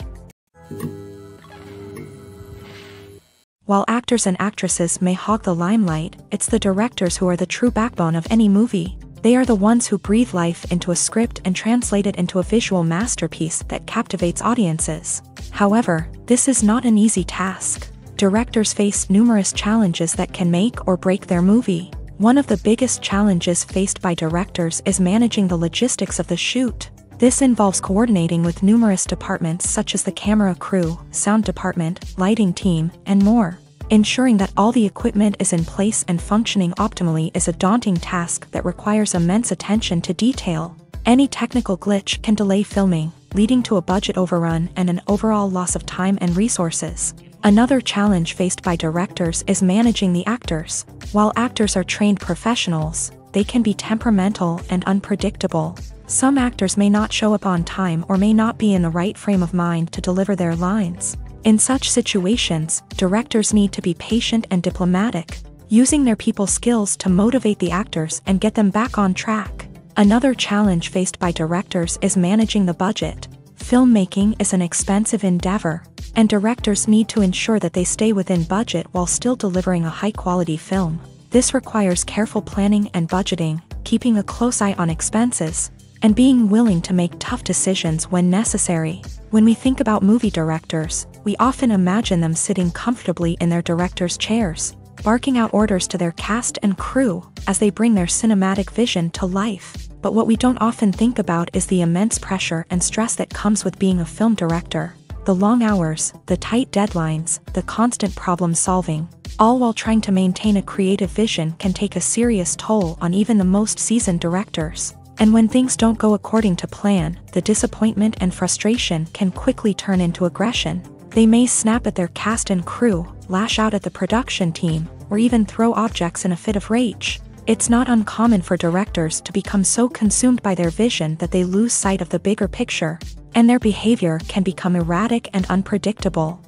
While actors and actresses may hog the limelight, it's the directors who are the true backbone of any movie. They are the ones who breathe life into a script and translate it into a visual masterpiece that captivates audiences. However, this is not an easy task. Directors face numerous challenges that can make or break their movie. One of the biggest challenges faced by directors is managing the logistics of the shoot. This involves coordinating with numerous departments such as the camera crew, sound department, lighting team, and more. Ensuring that all the equipment is in place and functioning optimally is a daunting task that requires immense attention to detail. Any technical glitch can delay filming, leading to a budget overrun and an overall loss of time and resources. Another challenge faced by directors is managing the actors. While actors are trained professionals, they can be temperamental and unpredictable. Some actors may not show up on time or may not be in the right frame of mind to deliver their lines. In such situations, directors need to be patient and diplomatic, using their people skills to motivate the actors and get them back on track. Another challenge faced by directors is managing the budget. Filmmaking is an expensive endeavor, and directors need to ensure that they stay within budget while still delivering a high-quality film. This requires careful planning and budgeting, keeping a close eye on expenses, and being willing to make tough decisions when necessary. When we think about movie directors, we often imagine them sitting comfortably in their director's chairs, barking out orders to their cast and crew as they bring their cinematic vision to life. But what we don't often think about is the immense pressure and stress that comes with being a film director. The long hours, the tight deadlines, the constant problem solving, all while trying to maintain a creative vision can take a serious toll on even the most seasoned directors. And when things don't go according to plan, the disappointment and frustration can quickly turn into aggression. They may snap at their cast and crew, lash out at the production team, or even throw objects in a fit of rage. It's not uncommon for directors to become so consumed by their vision that they lose sight of the bigger picture, and their behavior can become erratic and unpredictable.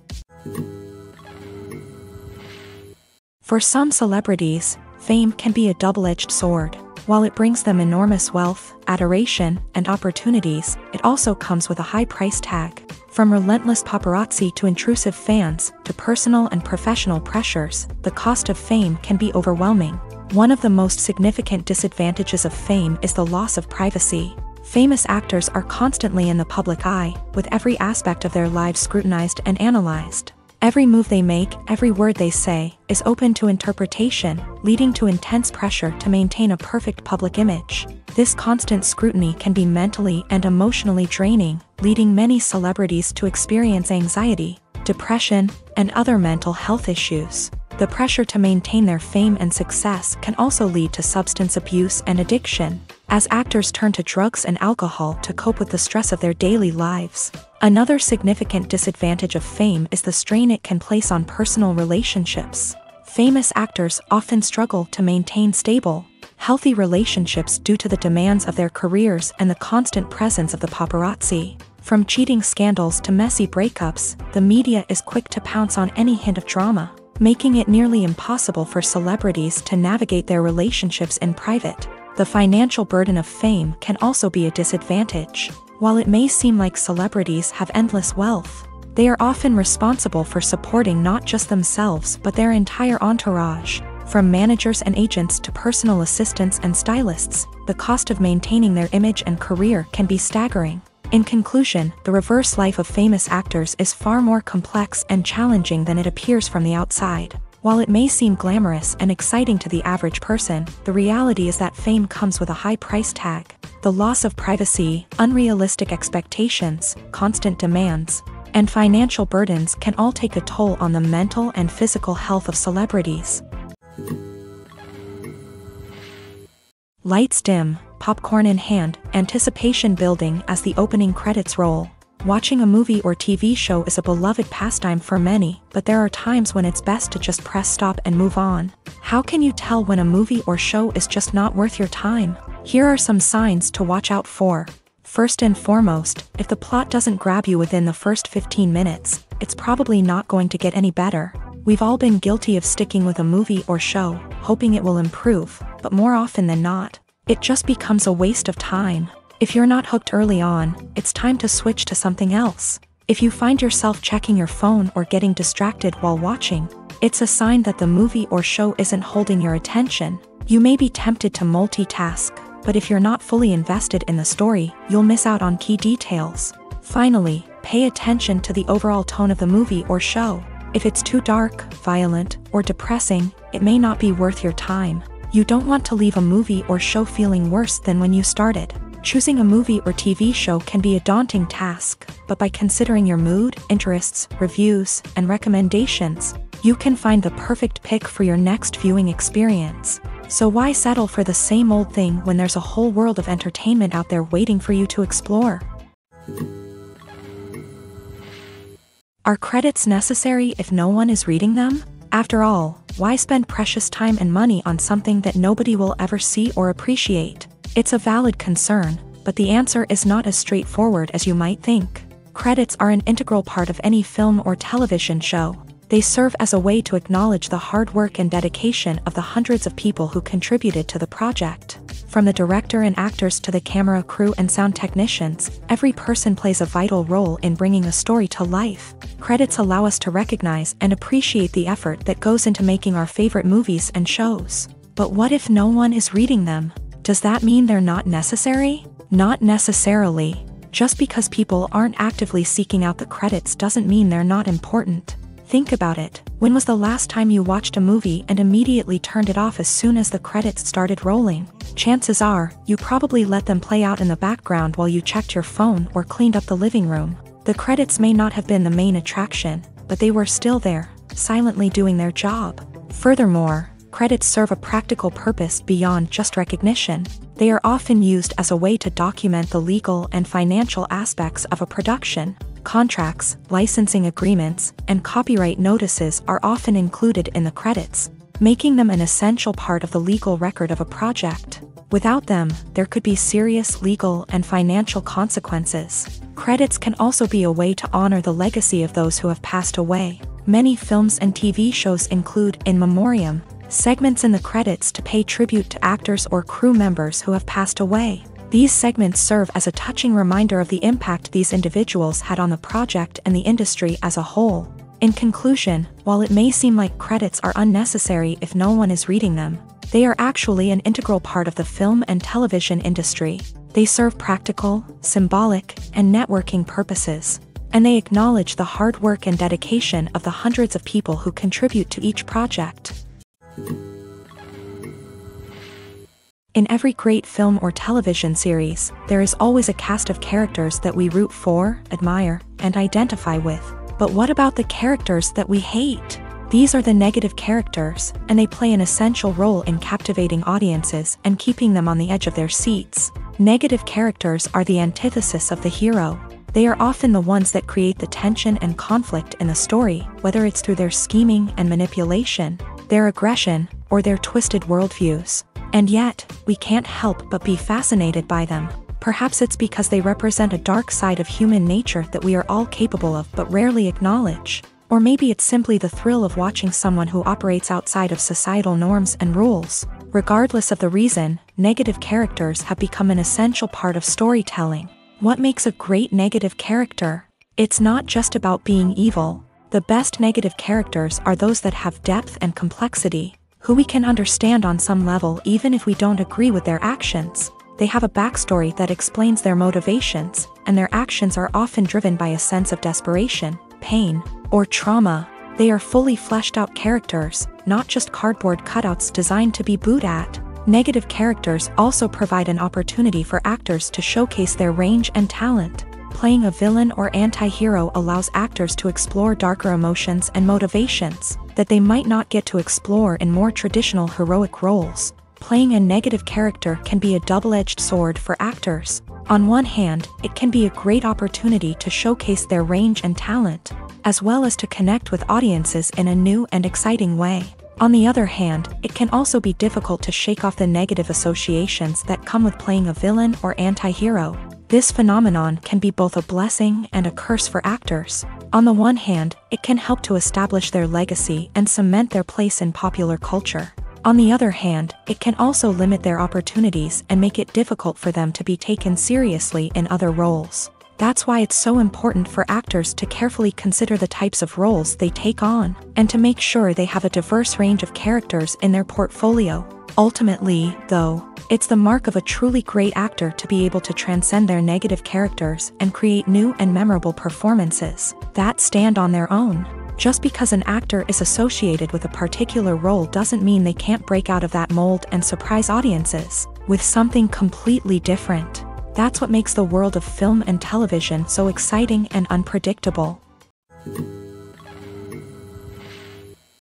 For some celebrities, fame can be a double-edged sword. While it brings them enormous wealth, adoration, and opportunities, it also comes with a high price tag. From relentless paparazzi to intrusive fans, to personal and professional pressures, the cost of fame can be overwhelming. One of the most significant disadvantages of fame is the loss of privacy. Famous actors are constantly in the public eye, with every aspect of their lives scrutinized and analyzed. Every move they make, every word they say, is open to interpretation, leading to intense pressure to maintain a perfect public image. This constant scrutiny can be mentally and emotionally draining, leading many celebrities to experience anxiety, depression, and other mental health issues. The pressure to maintain their fame and success can also lead to substance abuse and addiction, as actors turn to drugs and alcohol to cope with the stress of their daily lives. Another significant disadvantage of fame is the strain it can place on personal relationships. Famous actors often struggle to maintain stable, healthy relationships due to the demands of their careers and the constant presence of the paparazzi. From cheating scandals to messy breakups, the media is quick to pounce on any hint of drama, making it nearly impossible for celebrities to navigate their relationships in private. The financial burden of fame can also be a disadvantage. While it may seem like celebrities have endless wealth, they are often responsible for supporting not just themselves but their entire entourage. From managers and agents to personal assistants and stylists, the cost of maintaining their image and career can be staggering. In conclusion, the reverse life of famous actors is far more complex and challenging than it appears from the outside. While it may seem glamorous and exciting to the average person, the reality is that fame comes with a high price tag. The loss of privacy, unrealistic expectations, constant demands, and financial burdens can all take a toll on the mental and physical health of celebrities. Lights dim, popcorn in hand, anticipation building as the opening credits roll. Watching a movie or TV show is a beloved pastime for many, but there are times when it's best to just press stop and move on. How can you tell when a movie or show is just not worth your time? Here are some signs to watch out for. First and foremost, if the plot doesn't grab you within the first 15 minutes, it's probably not going to get any better. We've all been guilty of sticking with a movie or show, hoping it will improve, but more often than not, it just becomes a waste of time. If you're not hooked early on, it's time to switch to something else. If you find yourself checking your phone or getting distracted while watching, it's a sign that the movie or show isn't holding your attention. You may be tempted to multitask, but if you're not fully invested in the story, you'll miss out on key details. Finally, pay attention to the overall tone of the movie or show. If it's too dark, violent, or depressing, it may not be worth your time. You don't want to leave a movie or show feeling worse than when you started. Choosing a movie or TV show can be a daunting task, but by considering your mood, interests, reviews, and recommendations, you can find the perfect pick for your next viewing experience. So why settle for the same old thing when there's a whole world of entertainment out there waiting for you to explore? Are credits necessary if no one is reading them? After all, why spend precious time and money on something that nobody will ever see or appreciate? It's a valid concern, but the answer is not as straightforward as you might think. Credits are an integral part of any film or television show. They serve as a way to acknowledge the hard work and dedication of the hundreds of people who contributed to the project. From the director and actors to the camera crew and sound technicians, every person plays a vital role in bringing a story to life. Credits allow us to recognize and appreciate the effort that goes into making our favorite movies and shows. But what if no one is reading them? Does that mean they're not necessary? Not necessarily. Just because people aren't actively seeking out the credits doesn't mean they're not important. Think about it. When was the last time you watched a movie and immediately turned it off as soon as the credits started rolling? Chances are, you probably let them play out in the background while you checked your phone or cleaned up the living room. The credits may not have been the main attraction, but they were still there, silently doing their job. Furthermore, credits serve a practical purpose beyond just recognition. They are often used as a way to document the legal and financial aspects of a production. Contracts, licensing agreements, and copyright notices are often included in the credits, making them an essential part of the legal record of a project. Without them, there could be serious legal and financial consequences. Credits can also be a way to honor the legacy of those who have passed away. Many films and TV shows include in memoriam segments in the credits to pay tribute to actors or crew members who have passed away. These segments serve as a touching reminder of the impact these individuals had on the project and the industry as a whole. In conclusion, while it may seem like credits are unnecessary if no one is reading them, they are actually an integral part of the film and television industry. They serve practical, symbolic, and networking purposes, and they acknowledge the hard work and dedication of the hundreds of people who contribute to each project. In every great film or television series, there is always a cast of characters that we root for, admire, and identify with. But what about the characters that we hate? These are the negative characters, and they play an essential role in captivating audiences and keeping them on the edge of their seats. Negative characters are the antithesis of the hero. They are often the ones that create the tension and conflict in the story, whether it's through their scheming and manipulation, their aggression, or their twisted worldviews. And yet, we can't help but be fascinated by them. Perhaps it's because they represent a dark side of human nature that we are all capable of but rarely acknowledge. Or maybe it's simply the thrill of watching someone who operates outside of societal norms and rules. Regardless of the reason, negative characters have become an essential part of storytelling. What makes a great negative character? It's not just about being evil. The best negative characters are those that have depth and complexity, who we can understand on some level even if we don't agree with their actions. They have a backstory that explains their motivations, and their actions are often driven by a sense of desperation, pain, or trauma. They are fully fleshed out characters, not just cardboard cutouts designed to be booed at. Negative characters also provide an opportunity for actors to showcase their range and talent. Playing a villain or anti-hero allows actors to explore darker emotions and motivations that they might not get to explore in more traditional heroic roles. Playing a negative character can be a double-edged sword for actors. On one hand, it can be a great opportunity to showcase their range and talent, as well as to connect with audiences in a new and exciting way. On the other hand, it can also be difficult to shake off the negative associations that come with playing a villain or anti-hero. This phenomenon can be both a blessing and a curse for actors. On the one hand, it can help to establish their legacy and cement their place in popular culture. On the other hand, it can also limit their opportunities and make it difficult for them to be taken seriously in other roles. That's why it's so important for actors to carefully consider the types of roles they take on, and to make sure they have a diverse range of characters in their portfolio. Ultimately, though, it's the mark of a truly great actor to be able to transcend their negative characters and create new and memorable performances that stand on their own. Just because an actor is associated with a particular role doesn't mean they can't break out of that mold and surprise audiences with something completely different. That's what makes the world of film and television so exciting and unpredictable.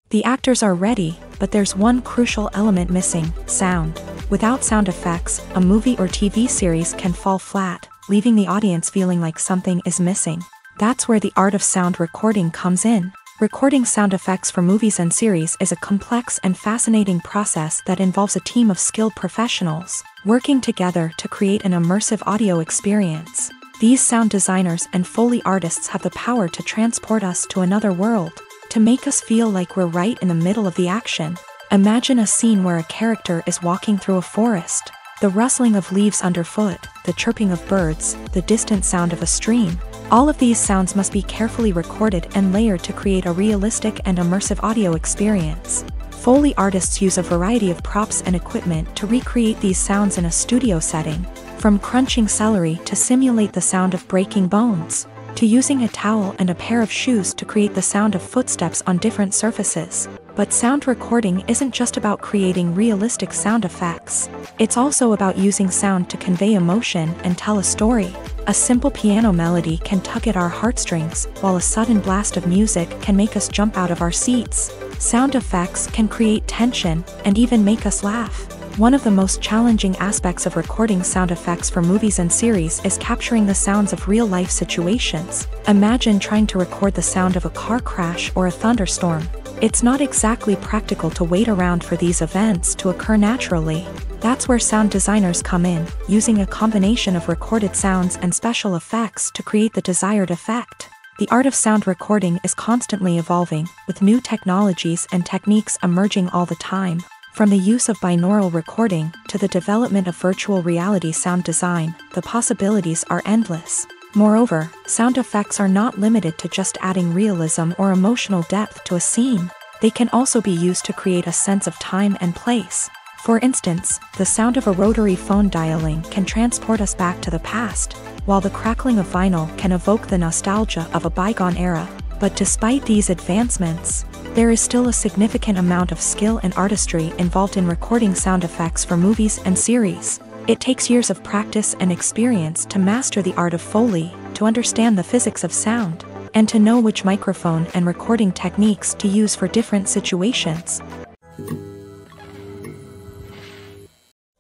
The actors are ready, but there's one crucial element missing: sound. Without sound effects, a movie or TV series can fall flat, leaving the audience feeling like something is missing. That's where the art of sound recording comes in. Recording sound effects for movies and series is a complex and fascinating process that involves a team of skilled professionals working together to create an immersive audio experience. These sound designers and Foley artists have the power to transport us to another world, to make us feel like we're right in the middle of the action. Imagine a scene where a character is walking through a forest. The rustling of leaves underfoot, the chirping of birds, the distant sound of a stream. All of these sounds must be carefully recorded and layered to create a realistic and immersive audio experience. Foley artists use a variety of props and equipment to recreate these sounds in a studio setting, from crunching celery to simulate the sound of breaking bones, to using a towel and a pair of shoes to create the sound of footsteps on different surfaces. But sound recording isn't just about creating realistic sound effects. It's also about using sound to convey emotion and tell a story. A simple piano melody can tug at our heartstrings, while a sudden blast of music can make us jump out of our seats. Sound effects can create tension and even make us laugh. One of the most challenging aspects of recording sound effects for movies and series is capturing the sounds of real-life situations. Imagine trying to record the sound of a car crash or a thunderstorm. It's not exactly practical to wait around for these events to occur naturally. That's where sound designers come in, using a combination of recorded sounds and special effects to create the desired effect. The art of sound recording is constantly evolving, with new technologies and techniques emerging all the time. From the use of binaural recording to the development of virtual reality sound design, the possibilities are endless. Moreover, sound effects are not limited to just adding realism or emotional depth to a scene. They can also be used to create a sense of time and place. For instance, the sound of a rotary phone dialing can transport us back to the past, while the crackling of vinyl can evoke the nostalgia of a bygone era. But despite these advancements, there is still a significant amount of skill and artistry involved in recording sound effects for movies and series. It takes years of practice and experience to master the art of Foley, to understand the physics of sound, and to know which microphone and recording techniques to use for different situations.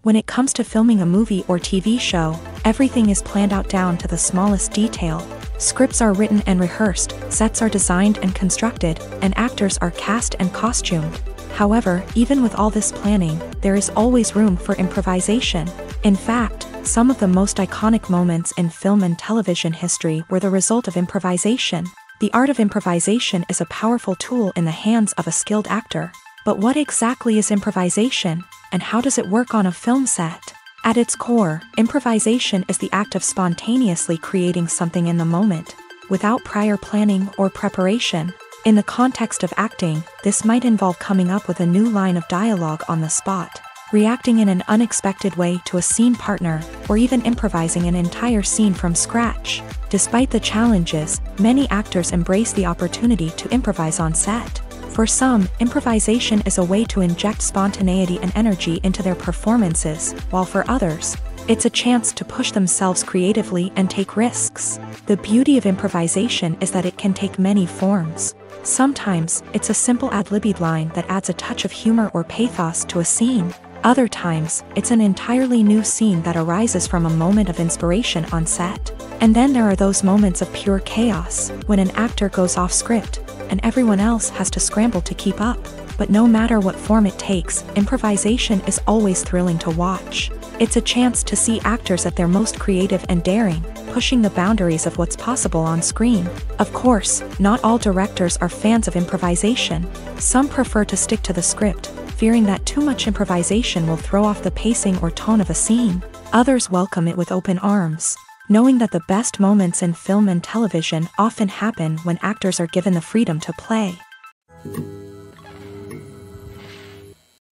When it comes to filming a movie or TV show, everything is planned out down to the smallest detail. Scripts are written and rehearsed, sets are designed and constructed, and actors are cast and costumed. However, even with all this planning, there is always room for improvisation. In fact, some of the most iconic moments in film and television history were the result of improvisation. The art of improvisation is a powerful tool in the hands of a skilled actor. But what exactly is improvisation, and how does it work on a film set? At its core, improvisation is the act of spontaneously creating something in the moment, without prior planning or preparation. In the context of acting, this might involve coming up with a new line of dialogue on the spot, reacting in an unexpected way to a scene partner, or even improvising an entire scene from scratch. Despite the challenges, many actors embrace the opportunity to improvise on set. For some, improvisation is a way to inject spontaneity and energy into their performances, while for others, it's a chance to push themselves creatively and take risks. The beauty of improvisation is that it can take many forms. Sometimes, it's a simple ad-libbed line that adds a touch of humor or pathos to a scene. Other times, it's an entirely new scene that arises from a moment of inspiration on set. And then there are those moments of pure chaos, when an actor goes off script, and everyone else has to scramble to keep up. But no matter what form it takes, improvisation is always thrilling to watch. It's a chance to see actors at their most creative and daring, pushing the boundaries of what's possible on screen. Of course, not all directors are fans of improvisation. Some prefer to stick to the script, fearing that too much improvisation will throw off the pacing or tone of a scene. Others welcome it with open arms, knowing that the best moments in film and television often happen when actors are given the freedom to play.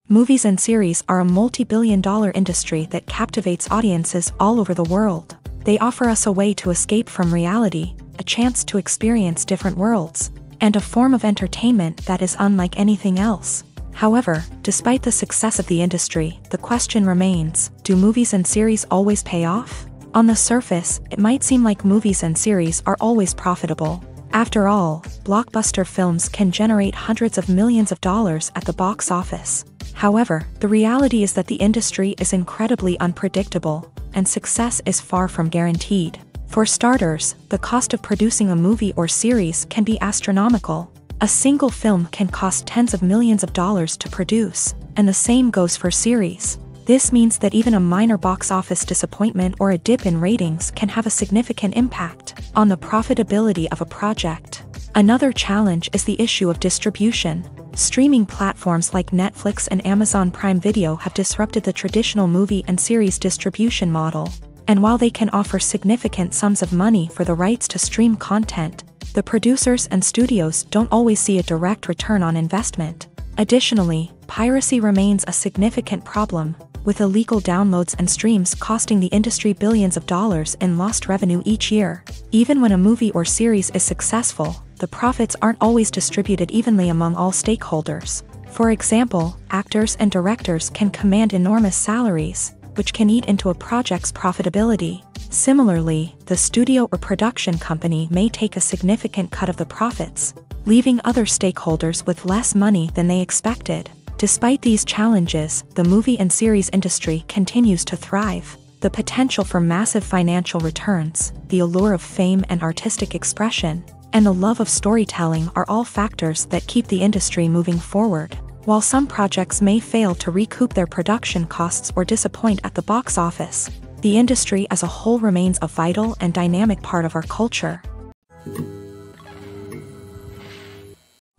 Movies and series are a multi-billion-dollar industry that captivates audiences all over the world. They offer us a way to escape from reality, a chance to experience different worlds, and a form of entertainment that is unlike anything else. However, despite the success of the industry, the question remains, do movies and series always pay off? On the surface, it might seem like movies and series are always profitable. After all, blockbuster films can generate hundreds of millions of dollars at the box office. However, the reality is that the industry is incredibly unpredictable, and success is far from guaranteed. For starters, the cost of producing a movie or series can be astronomical. A single film can cost tens of millions of dollars to produce, and the same goes for series. This means that even a minor box office disappointment or a dip in ratings can have a significant impact on the profitability of a project. Another challenge is the issue of distribution. Streaming platforms like Netflix and Amazon Prime Video have disrupted the traditional movie and series distribution model. And while they can offer significant sums of money for the rights to stream content, the producers and studios don't always see a direct return on investment. Additionally, piracy remains a significant problem, with illegal downloads and streams costing the industry billions of dollars in lost revenue each year. Even when a movie or series is successful, the profits aren't always distributed evenly among all stakeholders. For example, actors and directors can command enormous salaries, which can eat into a project's profitability. Similarly, the studio or production company may take a significant cut of the profits, leaving other stakeholders with less money than they expected. Despite these challenges, the movie and series industry continues to thrive. The potential for massive financial returns, the allure of fame and artistic expression, and the love of storytelling are all factors that keep the industry moving forward. While some projects may fail to recoup their production costs or disappoint at the box office, the industry as a whole remains a vital and dynamic part of our culture.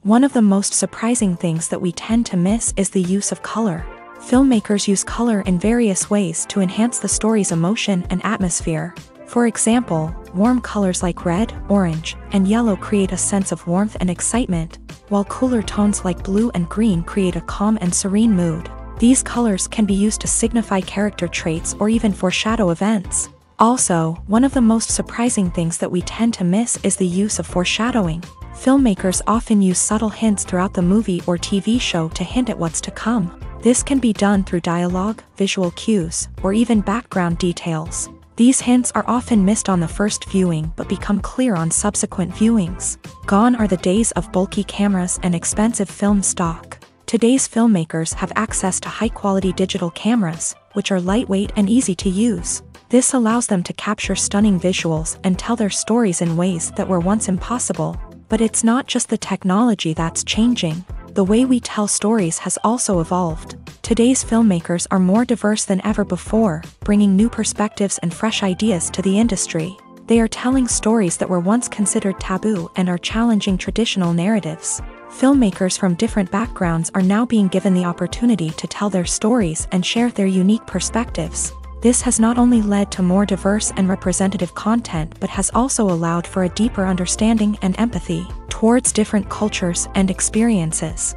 One of the most surprising things that we tend to miss is the use of color. Filmmakers use color in various ways to enhance the story's emotion and atmosphere. For example, warm colors like red, orange, and yellow create a sense of warmth and excitement, while cooler tones like blue and green create a calm and serene mood. These colors can be used to signify character traits or even foreshadow events. Also, one of the most surprising things that we tend to miss is the use of foreshadowing. Filmmakers often use subtle hints throughout the movie or TV show to hint at what's to come. This can be done through dialogue, visual cues, or even background details. These hints are often missed on the first viewing but become clear on subsequent viewings. Gone are the days of bulky cameras and expensive film stock. Today's filmmakers have access to high-quality digital cameras, which are lightweight and easy to use. This allows them to capture stunning visuals and tell their stories in ways that were once impossible. But it's not just the technology that's changing. The way we tell stories has also evolved. Today's filmmakers are more diverse than ever before, bringing new perspectives and fresh ideas to the industry. They are telling stories that were once considered taboo and are challenging traditional narratives. Filmmakers from different backgrounds are now being given the opportunity to tell their stories and share their unique perspectives. This has not only led to more diverse and representative content but has also allowed for a deeper understanding and empathy towards different cultures and experiences.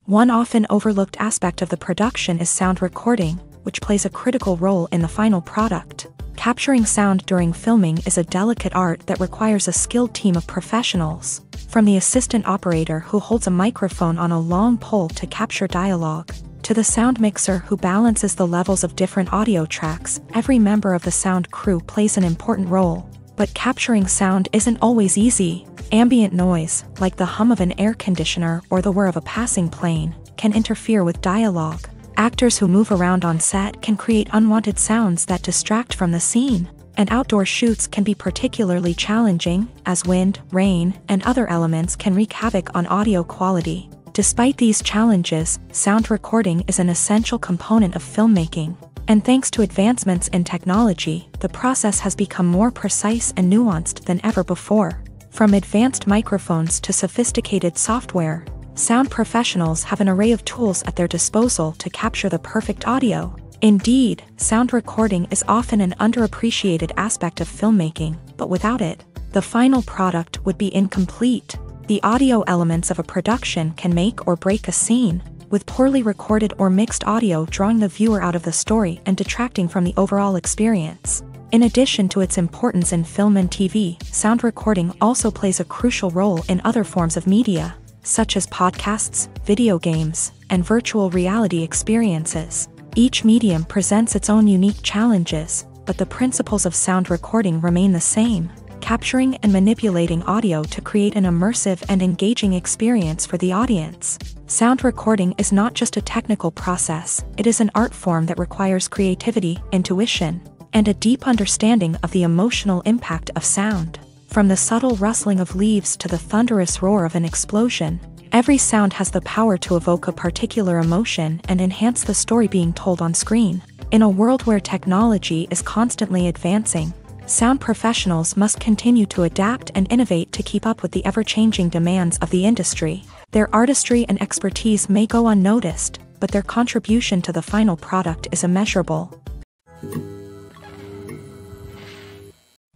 One often overlooked aspect of the production is sound recording, which plays a critical role in the final product. Capturing sound during filming is a delicate art that requires a skilled team of professionals. From the assistant operator who holds a microphone on a long pole to capture dialogue, to the sound mixer who balances the levels of different audio tracks, every member of the sound crew plays an important role. But capturing sound isn't always easy. Ambient noise, like the hum of an air conditioner or the whir of a passing plane, can interfere with dialogue. Actors who move around on set can create unwanted sounds that distract from the scene. And outdoor shoots can be particularly challenging, as wind, rain, and other elements can wreak havoc on audio quality. Despite these challenges, sound recording is an essential component of filmmaking. And thanks to advancements in technology, the process has become more precise and nuanced than ever before. From advanced microphones to sophisticated software, sound professionals have an array of tools at their disposal to capture the perfect audio. Indeed, sound recording is often an underappreciated aspect of filmmaking, but without it, the final product would be incomplete. The audio elements of a production can make or break a scene, with poorly recorded or mixed audio drawing the viewer out of the story and detracting from the overall experience. In addition to its importance in film and TV, sound recording also plays a crucial role in other forms of media, such as podcasts, video games, and virtual reality experiences. Each medium presents its own unique challenges, but the principles of sound recording remain the same. capturing and manipulating audio to create an immersive and engaging experience for the audience. Sound recording is not just a technical process, it is an art form that requires creativity, intuition, and a deep understanding of the emotional impact of sound. From the subtle rustling of leaves to the thunderous roar of an explosion, every sound has the power to evoke a particular emotion and enhance the story being told on screen. In a world where technology is constantly advancing, sound professionals must continue to adapt and innovate to keep up with the ever-changing demands of the industry. Their artistry and expertise may go unnoticed, but their contribution to the final product is immeasurable.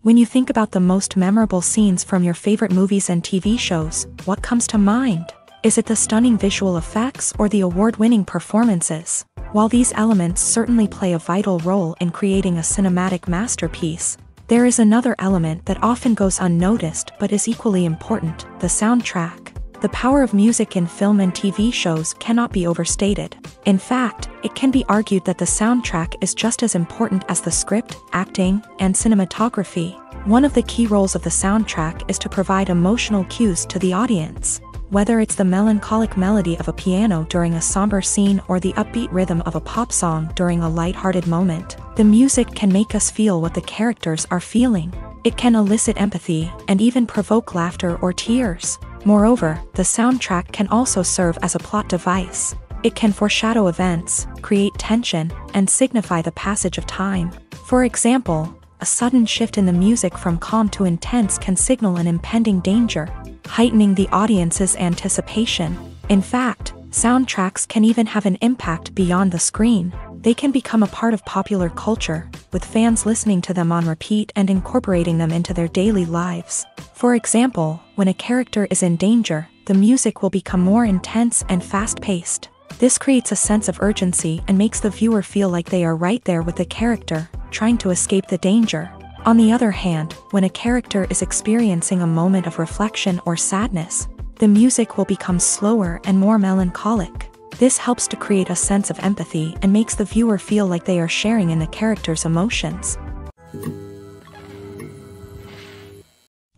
When you think about the most memorable scenes from your favorite movies and TV shows, what comes to mind? Is it the stunning visual effects or the award-winning performances? While these elements certainly play a vital role in creating a cinematic masterpiece, there is another element that often goes unnoticed but is equally important: the soundtrack. The power of music in film and TV shows cannot be overstated. In fact, it can be argued that the soundtrack is just as important as the script, acting, and cinematography. One of the key roles of the soundtrack is to provide emotional cues to the audience. Whether it's the melancholic melody of a piano during a somber scene or the upbeat rhythm of a pop song during a lighthearted moment, the music can make us feel what the characters are feeling. It can elicit empathy and even provoke laughter or tears. Moreover, the soundtrack can also serve as a plot device. It can foreshadow events, create tension, and signify the passage of time. For example, a sudden shift in the music from calm to intense can signal an impending danger, heightening the audience's anticipation. In fact, soundtracks can even have an impact beyond the screen. They can become a part of popular culture, with fans listening to them on repeat and incorporating them into their daily lives. For example, when a character is in danger, the music will become more intense and fast-paced. This creates a sense of urgency and makes the viewer feel like they are right there with the character, trying to escape the danger. On the other hand, when a character is experiencing a moment of reflection or sadness, the music will become slower and more melancholic. This helps to create a sense of empathy and makes the viewer feel like they are sharing in the character's emotions.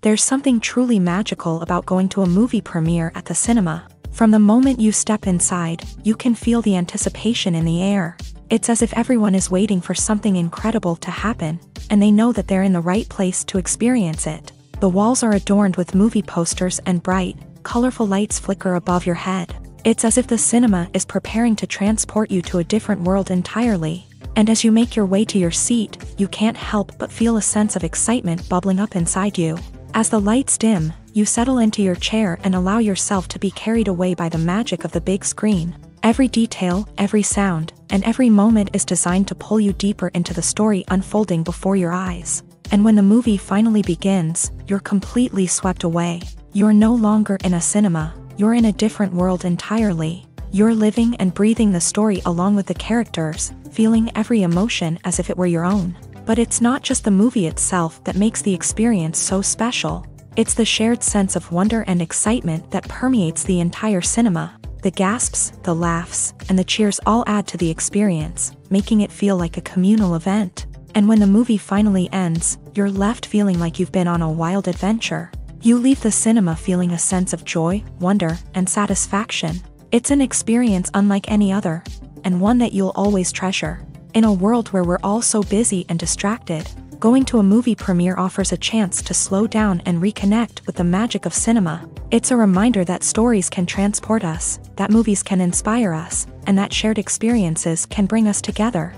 There's something truly magical about going to a movie premiere at the cinema. From the moment you step inside, you can feel the anticipation in the air. It's as if everyone is waiting for something incredible to happen, and they know that they're in the right place to experience it. The walls are adorned with movie posters and bright, colorful lights flicker above your head. It's as if the cinema is preparing to transport you to a different world entirely. And as you make your way to your seat, you can't help but feel a sense of excitement bubbling up inside you. As the lights dim, you settle into your chair and allow yourself to be carried away by the magic of the big screen. Every detail, every sound, and every moment is designed to pull you deeper into the story unfolding before your eyes. And when the movie finally begins, you're completely swept away. You're no longer in a cinema, you're in a different world entirely. You're living and breathing the story along with the characters, feeling every emotion as if it were your own. But it's not just the movie itself that makes the experience so special. It's the shared sense of wonder and excitement that permeates the entire cinema. The gasps, the laughs, and the cheers all add to the experience, making it feel like a communal event. And when the movie finally ends, you're left feeling like you've been on a wild adventure. You leave the cinema feeling a sense of joy, wonder, and satisfaction. It's an experience unlike any other, and one that you'll always treasure. In a world where we're all so busy and distracted, going to a movie premiere offers a chance to slow down and reconnect with the magic of cinema. It's a reminder that stories can transport us, that movies can inspire us, and that shared experiences can bring us together.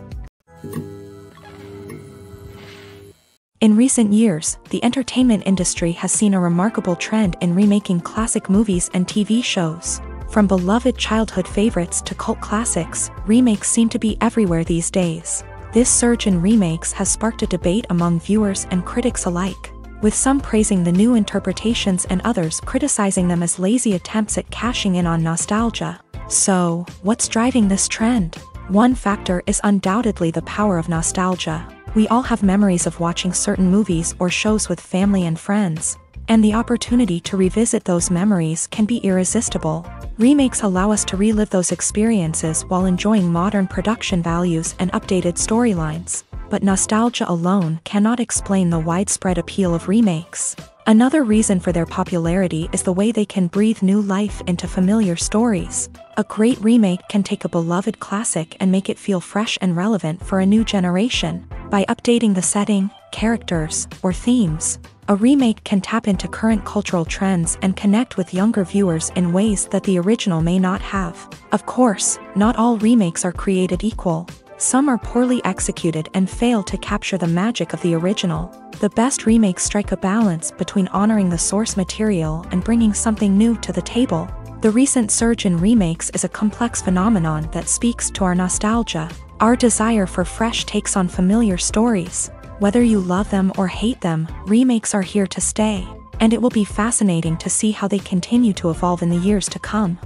In recent years, the entertainment industry has seen a remarkable trend in remaking classic movies and TV shows. From beloved childhood favorites to cult classics, remakes seem to be everywhere these days. This surge in remakes has sparked a debate among viewers and critics alike, with some praising the new interpretations and others criticizing them as lazy attempts at cashing in on nostalgia. So, what's driving this trend? One factor is undoubtedly the power of nostalgia. We all have memories of watching certain movies or shows with family and friends, and the opportunity to revisit those memories can be irresistible. Remakes allow us to relive those experiences while enjoying modern production values and updated storylines. but nostalgia alone cannot explain the widespread appeal of remakes. Another reason for their popularity is the way they can breathe new life into familiar stories. A great remake can take a beloved classic and make it feel fresh and relevant for a new generation. By updating the setting, characters, or themes, a remake can tap into current cultural trends and connect with younger viewers in ways that the original may not have. Of course, not all remakes are created equal. Some are poorly executed and fail to capture the magic of the original. The best remakes strike a balance between honoring the source material and bringing something new to the table. The recent surge in remakes is a complex phenomenon that speaks to our nostalgia, our desire for fresh takes on familiar stories. Whether you love them or hate them, remakes are here to stay, and it will be fascinating to see how they continue to evolve in the years to come.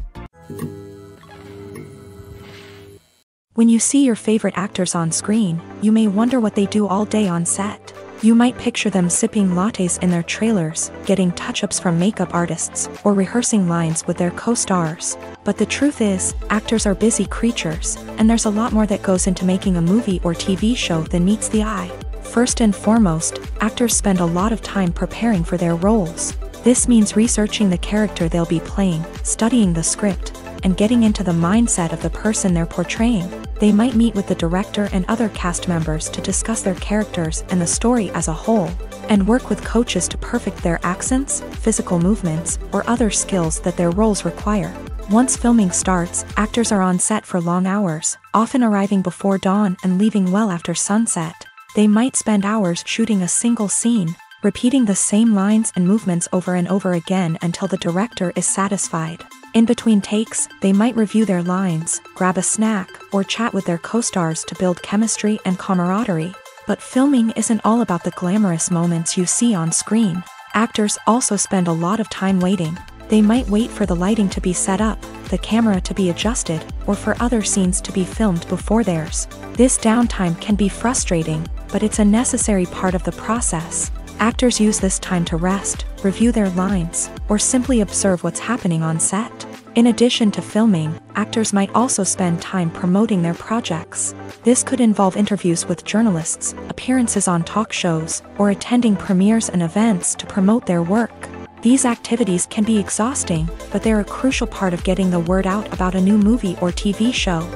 When you see your favorite actors on screen, you may wonder what they do all day on set. You might picture them sipping lattes in their trailers, getting touch-ups from makeup artists, or rehearsing lines with their co-stars. But the truth is, actors are busy creatures, and there's a lot more that goes into making a movie or TV show than meets the eye. First and foremost, actors spend a lot of time preparing for their roles. This means researching the character they'll be playing, studying the script, and getting into the mindset of the person they're portraying. They might meet with the director and other cast members to discuss their characters and the story as a whole, and work with coaches to perfect their accents, physical movements, or other skills that their roles require. Once filming starts, actors are on set for long hours, often arriving before dawn and leaving well after sunset. They might spend hours shooting a single scene, repeating the same lines and movements over and over again until the director is satisfied. In between takes, they might review their lines, grab a snack, or chat with their co-stars to build chemistry and camaraderie. But filming isn't all about the glamorous moments you see on screen. Actors also spend a lot of time waiting. They might wait for the lighting to be set up, the camera to be adjusted, or for other scenes to be filmed before theirs. This downtime can be frustrating, but it's a necessary part of the process. Actors use this time to rest, review their lines, or simply observe what's happening on set. In addition to filming, actors might also spend time promoting their projects. This could involve interviews with journalists, appearances on talk shows, or attending premieres and events to promote their work. These activities can be exhausting, but they're a crucial part of getting the word out about a new movie or TV show.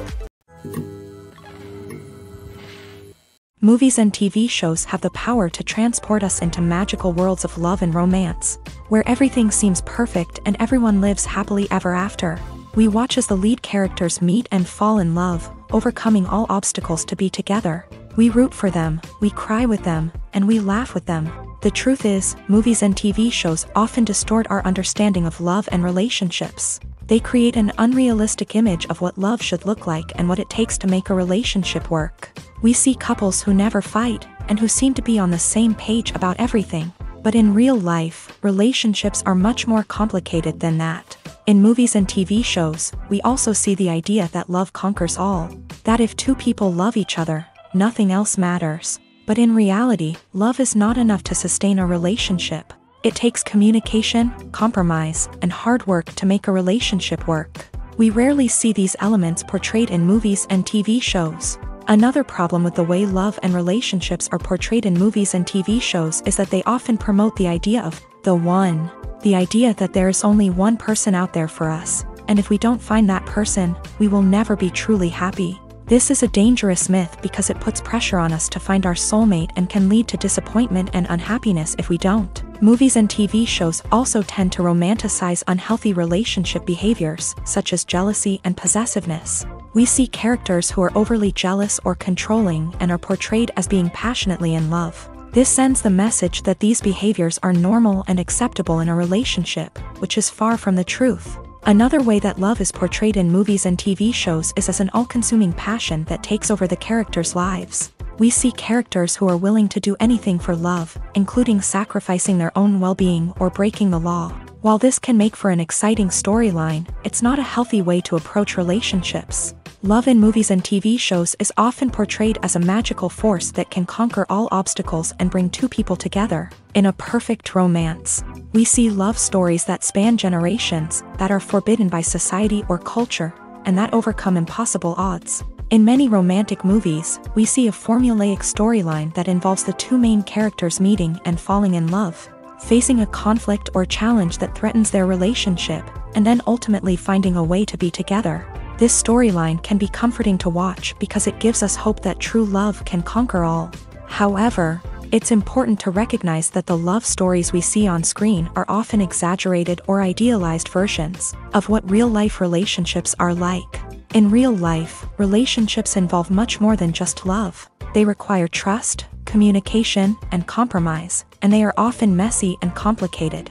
Movies and TV shows have the power to transport us into magical worlds of love and romance, where everything seems perfect and everyone lives happily ever after. We watch as the lead characters meet and fall in love, overcoming all obstacles to be together. We root for them, we cry with them, and we laugh with them. The truth is, movies and TV shows often distort our understanding of love and relationships. They create an unrealistic image of what love should look like and what it takes to make a relationship work. We see couples who never fight, and who seem to be on the same page about everything. But in real life, relationships are much more complicated than that. In movies and TV shows, we also see the idea that love conquers all. That if two people love each other, nothing else matters. But in reality, love is not enough to sustain a relationship. It takes communication, compromise, and hard work to make a relationship work. We rarely see these elements portrayed in movies and TV shows. Another problem with the way love and relationships are portrayed in movies and TV shows is that they often promote the idea of the one. The idea that there is only one person out there for us, and if we don't find that person, we will never be truly happy. This is a dangerous myth because it puts pressure on us to find our soulmate and can lead to disappointment and unhappiness if we don't. Movies and TV shows also tend to romanticize unhealthy relationship behaviors, such as jealousy and possessiveness. We see characters who are overly jealous or controlling and are portrayed as being passionately in love. This sends the message that these behaviors are normal and acceptable in a relationship, which is far from the truth. Another way that love is portrayed in movies and TV shows is as an all-consuming passion that takes over the characters' lives. We see characters who are willing to do anything for love, including sacrificing their own well-being or breaking the law. While this can make for an exciting storyline, it's not a healthy way to approach relationships. Love in movies and TV shows is often portrayed as a magical force that can conquer all obstacles and bring two people together. In a perfect romance, we see love stories that span generations, that are forbidden by society or culture, and that overcome impossible odds. In many romantic movies, we see a formulaic storyline that involves the two main characters meeting and falling in love, facing a conflict or challenge that threatens their relationship, and then ultimately finding a way to be together. This storyline can be comforting to watch because it gives us hope that true love can conquer all. However, it's important to recognize that the love stories we see on screen are often exaggerated or idealized versions of what real-life relationships are like. In real life, relationships involve much more than just love. They require trust, communication, and compromise, and they are often messy and complicated.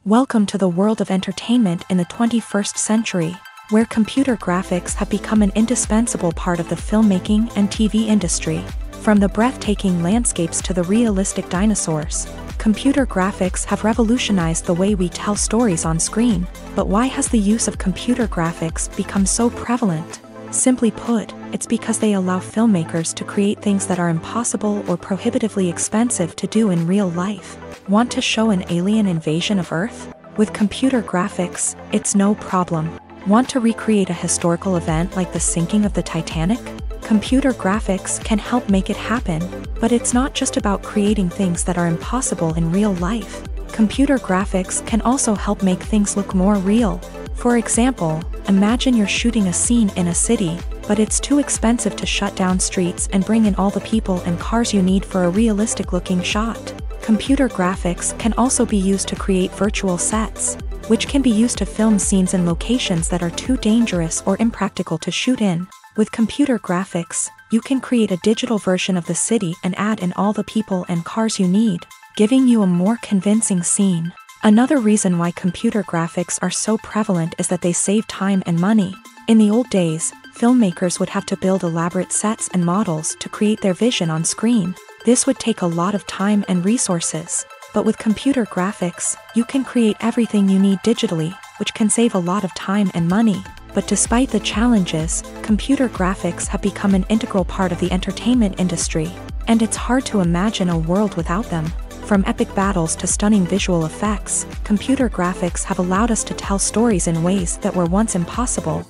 Welcome to the world of entertainment in the 21st century, where computer graphics have become an indispensable part of the filmmaking and TV industry. From the breathtaking landscapes to the realistic dinosaurs, computer graphics have revolutionized the way we tell stories on screen. But why has the use of computer graphics become so prevalent? Simply put, it's because they allow filmmakers to create things that are impossible or prohibitively expensive to do in real life. Want to show an alien invasion of Earth? With computer graphics, it's no problem. Want to recreate a historical event like the sinking of the Titanic? Computer graphics can help make it happen, but it's not just about creating things that are impossible in real life. Computer graphics can also help make things look more real. For example, imagine you're shooting a scene in a city, but it's too expensive to shut down streets and bring in all the people and cars you need for a realistic-looking shot. Computer graphics can also be used to create virtual sets, which can be used to film scenes in locations that are too dangerous or impractical to shoot in. With computer graphics, you can create a digital version of the city and add in all the people and cars you need, giving you a more convincing scene. Another reason why computer graphics are so prevalent is that they save time and money. In the old days, filmmakers would have to build elaborate sets and models to create their vision on screen. This would take a lot of time and resources. But with computer graphics, you can create everything you need digitally, which can save a lot of time and money. But despite the challenges, computer graphics have become an integral part of the entertainment industry, and it's hard to imagine a world without them. From epic battles to stunning visual effects, computer graphics have allowed us to tell stories in ways that were once impossible.